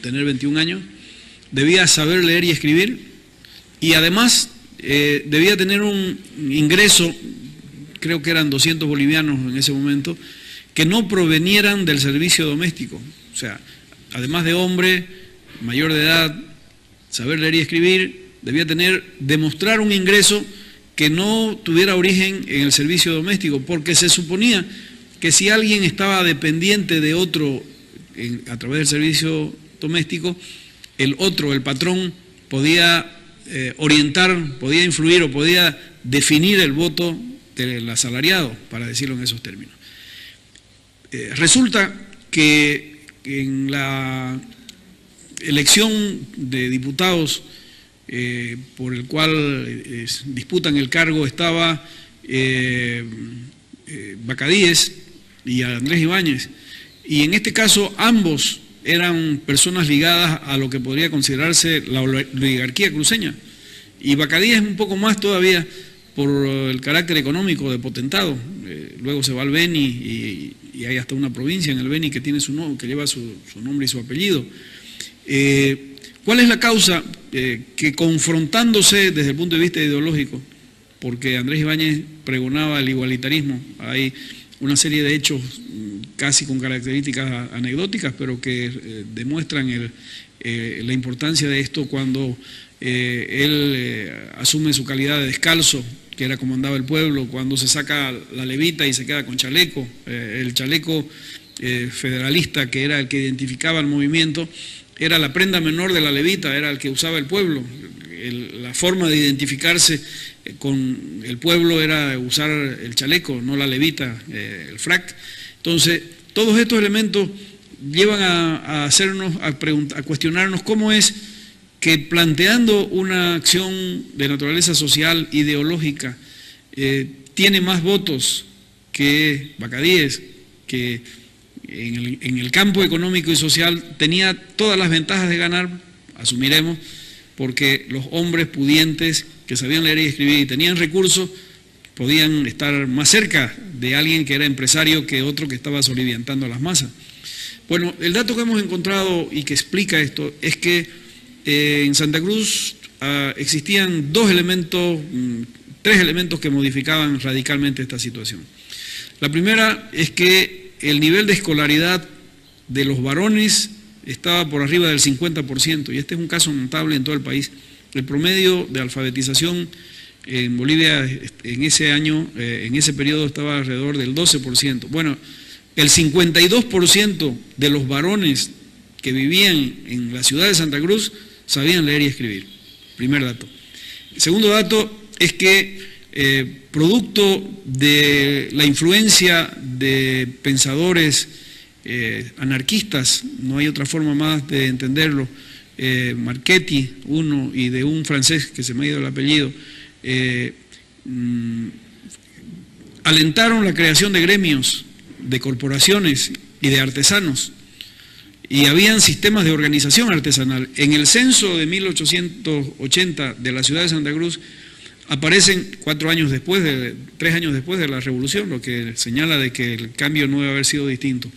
tener 21 años, debía saber leer y escribir y además debía tener un ingreso, creo que eran 200 bolivianos en ese momento, que no provenieran del servicio doméstico, o sea, además de hombre, mayor de edad, saber leer y escribir, debía demostrar un ingreso que no tuviera origen en el servicio doméstico, porque se suponía que si alguien estaba dependiente de otro a través del servicio doméstico, el patrón, podía orientar, podía influir o podía definir el voto del asalariado, para decirlo en esos términos. Resulta que en la elección de diputados por el cual disputan el cargo estaba Bacadíes y Andrés Ibáñez, y en este caso ambos eran personas ligadas a lo que podría considerarse la oligarquía cruceña, y Bacadíes un poco más todavía por el carácter económico de potentado. Luego se va al Beni y hay hasta una provincia en el Beni que tiene que lleva su nombre y su apellido. ¿Cuál es la causa? Que confrontándose desde el punto de vista ideológico, porque Andrés Ibáñez pregonaba el igualitarismo, hay una serie de hechos casi con características anecdóticas, pero que demuestran la importancia de esto cuando él asume su calidad de descalzo, que era como andaba el pueblo, cuando se saca la levita y se queda con chaleco, el chaleco federalista, que era el que identificaba el movimiento, era la prenda menor de la levita, era el que usaba el pueblo. La forma de identificarse con el pueblo era usar el chaleco, no la levita, el frac. Entonces, todos estos elementos llevan a cuestionarnos cómo es que planteando una acción de naturaleza social, ideológica, tiene más votos que Bacadíes, que en el campo económico y social tenía todas las ventajas de ganar, asumiremos, porque los hombres pudientes que sabían leer y escribir y tenían recursos podían estar más cerca de alguien que era empresario que otro que estaba soliviantando a las masas. Bueno, el dato que hemos encontrado y que explica esto es que en Santa Cruz existían tres elementos que modificaban radicalmente esta situación. La primera es que el nivel de escolaridad de los varones estaba por arriba del 50%, y este es un caso notable en todo el país. El promedio de alfabetización en Bolivia en ese año, en ese periodo, estaba alrededor del 12%. Bueno, el 52% de los varones que vivían en la ciudad de Santa Cruz sabían leer y escribir. Primer dato. El segundo dato es que producto de la influencia de pensadores anarquistas, no hay otra forma más de entenderlo, Marchetti, uno, y de un francés que se me ha ido el apellido, alentaron la creación de gremios, de corporaciones y de artesanos. y habían sistemas de organización artesanal. En el censo de 1880 de la ciudad de Santa Cruz aparecen 3 años después de la revolución, lo que señala de que el cambio no debe haber sido distinto.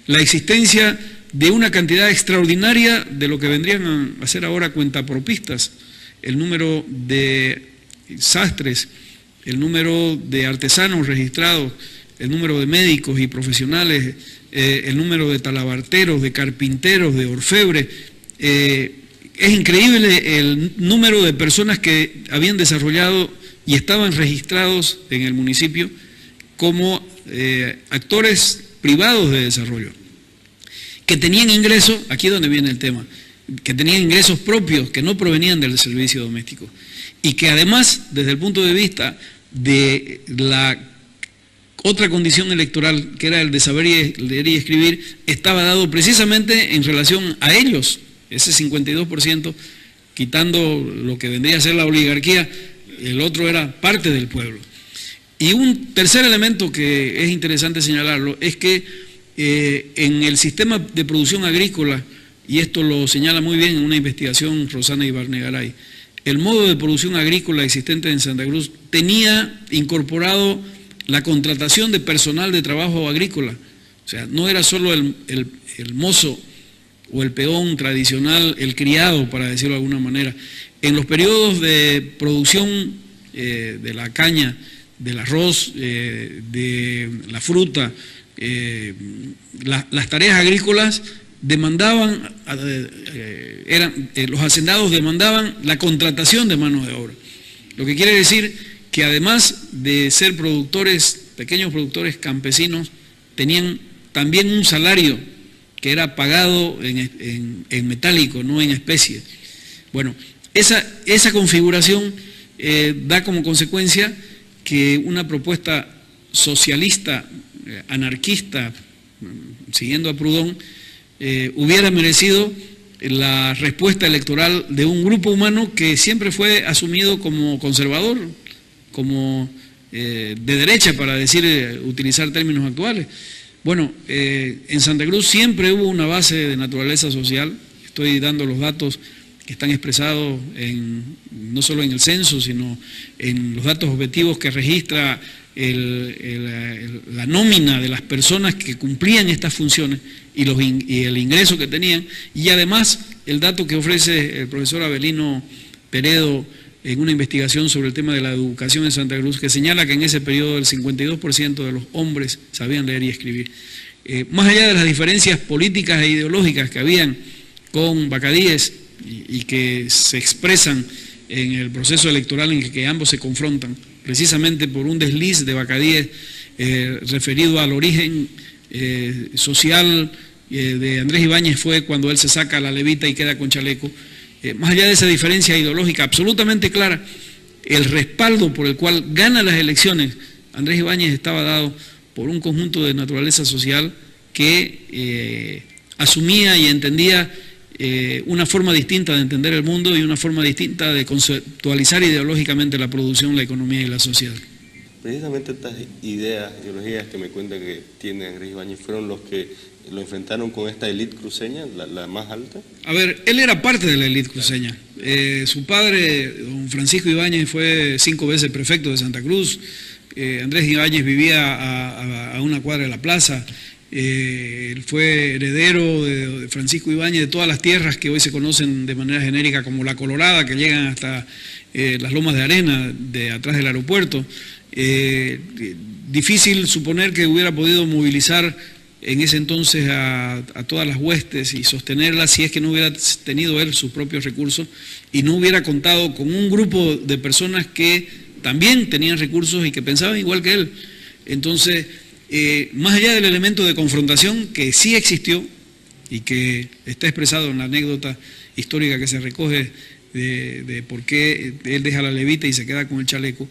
La existencia de una cantidad extraordinaria de lo que vendrían a ser ahora cuentapropistas, el número de sastres, el número de artesanos registrados, el número de médicos y profesionales, el número de talabarteros, de carpinteros, de orfebres. Es increíble el número de personas que habían desarrollado y estaban registrados en el municipio como actores privados de desarrollo, que tenían ingresos, aquí es donde viene el tema, que tenían ingresos propios que no provenían del servicio doméstico y que además, desde el punto de vista de la otra condición electoral, que era el de saber leer y escribir, estaba dado precisamente en relación a ellos. Ese 52%, quitando lo que vendría a ser la oligarquía, el otro era parte del pueblo. Y un tercer elemento que es interesante señalarlo es que en el sistema de producción agrícola, y esto lo señala muy bien en una investigación Rosana Ibarnegaray, el modo de producción agrícola existente en Santa Cruz tenía incorporado la contratación de personal de trabajo agrícola. O sea, no era solo el mozo o el peón tradicional, el criado, para decirlo de alguna manera. En los periodos de producción de la caña, del arroz, de la fruta, las tareas agrícolas demandaban, los hacendados demandaban la contratación de mano de obra. Lo que quiere decir que además de ser productores, pequeños productores campesinos, tenían también un salario que era pagado en metálico, no en especie. Bueno, esa configuración da como consecuencia que una propuesta socialista, anarquista, siguiendo a Proudhon, hubiera merecido la respuesta electoral de un grupo humano que siempre fue asumido como conservador, como de derecha, para utilizar términos actuales. Bueno, en Santa Cruz siempre hubo una base de naturaleza social. Estoy dando los datos que están expresados no solo en el censo, sino en los datos objetivos que registra la nómina de las personas que cumplían estas funciones y el ingreso que tenían, y además el dato que ofrece el profesor Abelino Peredo en una investigación sobre el tema de la educación en Santa Cruz, que señala que en ese periodo el 52% de los hombres sabían leer y escribir. Más allá de las diferencias políticas e ideológicas que habían con Bacadíes y que se expresan en el proceso electoral en que ambos se confrontan, precisamente por un desliz de Bacadíes referido al origen social de Andrés Ibáñez, fue cuando él se saca la levita y queda con chaleco. Más allá de esa diferencia ideológica absolutamente clara, el respaldo por el cual gana las elecciones Andrés Ibáñez estaba dado por un conjunto de naturaleza social que asumía y entendía una forma distinta de entender el mundo y una forma distinta de conceptualizar ideológicamente la producción, la economía y la sociedad. Precisamente estas ideologías que me cuenta que tiene Andrés Ibáñez fueron los que lo enfrentaron con esta élite cruceña, la más alta. A ver, él era parte de la élite cruceña. Su padre, don Francisco Ibáñez, fue 5 veces prefecto de Santa Cruz. Andrés Ibáñez vivía a una cuadra de la plaza. Él fue heredero de Francisco Ibáñez de todas las tierras que hoy se conocen de manera genérica como La Colorada, que llegan hasta las Lomas de Arena, de atrás del aeropuerto. Difícil suponer que hubiera podido movilizar en ese entonces a todas las huestes y sostenerlas si es que no hubiera tenido él sus propios recursos y no hubiera contado con un grupo de personas que también tenían recursos y que pensaban igual que él. Entonces, más allá del elemento de confrontación que sí existió y que está expresado en la anécdota histórica que se recoge de por qué él deja la levita y se queda con el chaleco,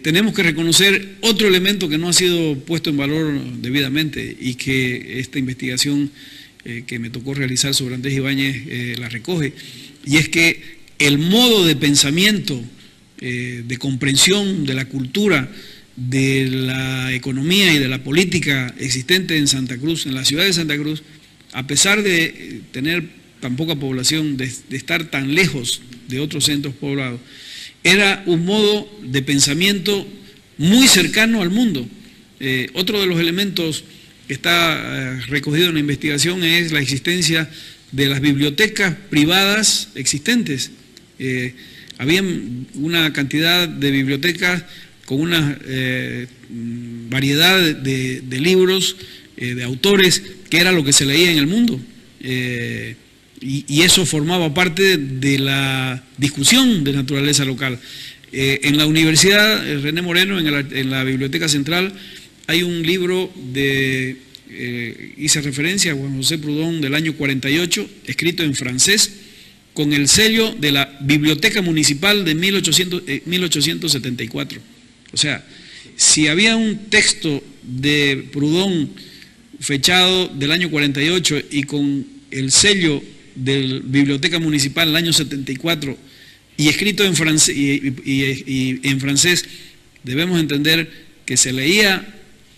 tenemos que reconocer otro elemento que no ha sido puesto en valor debidamente y que esta investigación que me tocó realizar sobre Andrés Ibáñez la recoge, y es que el modo de pensamiento, de comprensión de la cultura, de la economía y de la política existente en Santa Cruz, en la ciudad de Santa Cruz, a pesar de tener tan poca población, de estar tan lejos de otros centros poblados, era un modo de pensamiento muy cercano al mundo. Otro de los elementos que está recogido en la investigación es la existencia de las bibliotecas privadas existentes. Había una cantidad de bibliotecas con una variedad de libros, de autores, que era lo que se leía en el mundo. Y eso formaba parte de la discusión de naturaleza local. En la Universidad René Moreno, en la Biblioteca Central, hay un libro hice referencia a Juan José Proudhon del año 48, escrito en francés, con el sello de la Biblioteca Municipal de 1874. O sea, si había un texto de Proudhon fechado del año 48 y con el sello de la Biblioteca Municipal del año 74 y escrito en francés, y en francés, debemos entender que se leía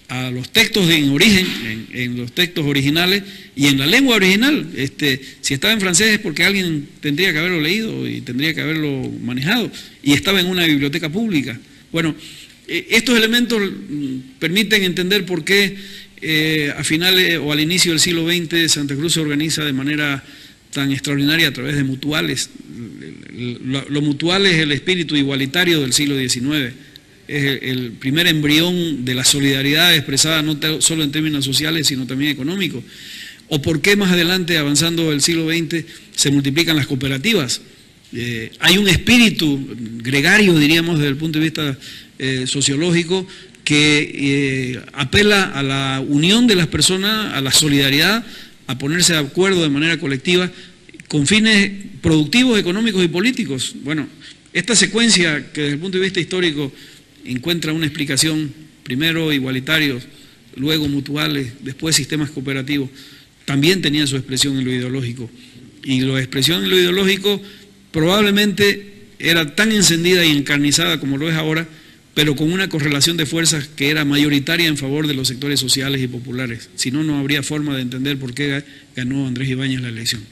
a los textos en origen, en los textos originales y en la lengua original. Si estaba en francés es porque alguien tendría que haberlo leído y tendría que haberlo manejado, y estaba en una biblioteca pública. Bueno, estos elementos permiten entender por qué a finales o al inicio del siglo XX Santa Cruz se organiza de manera tan extraordinaria a través de mutuales. Lo mutual es el espíritu igualitario del siglo XIX. Es el primer embrión de la solidaridad expresada no solo en términos sociales, sino también económicos. ¿O por qué más adelante, avanzando el siglo XX, se multiplican las cooperativas? Hay un espíritu gregario, diríamos, desde el punto de vista sociológico, que apela a la unión de las personas, a la solidaridad, a ponerse de acuerdo de manera colectiva, con fines productivos, económicos y políticos. Bueno, esta secuencia que desde el punto de vista histórico encuentra una explicación, primero igualitarios, luego mutuales, después sistemas cooperativos, también tenía su expresión en lo ideológico. Y la expresión en lo ideológico probablemente era tan encendida y encarnizada como lo es ahora, pero con una correlación de fuerzas que era mayoritaria en favor de los sectores sociales y populares. Si no, no habría forma de entender por qué ganó Andrés Ibáñez la elección.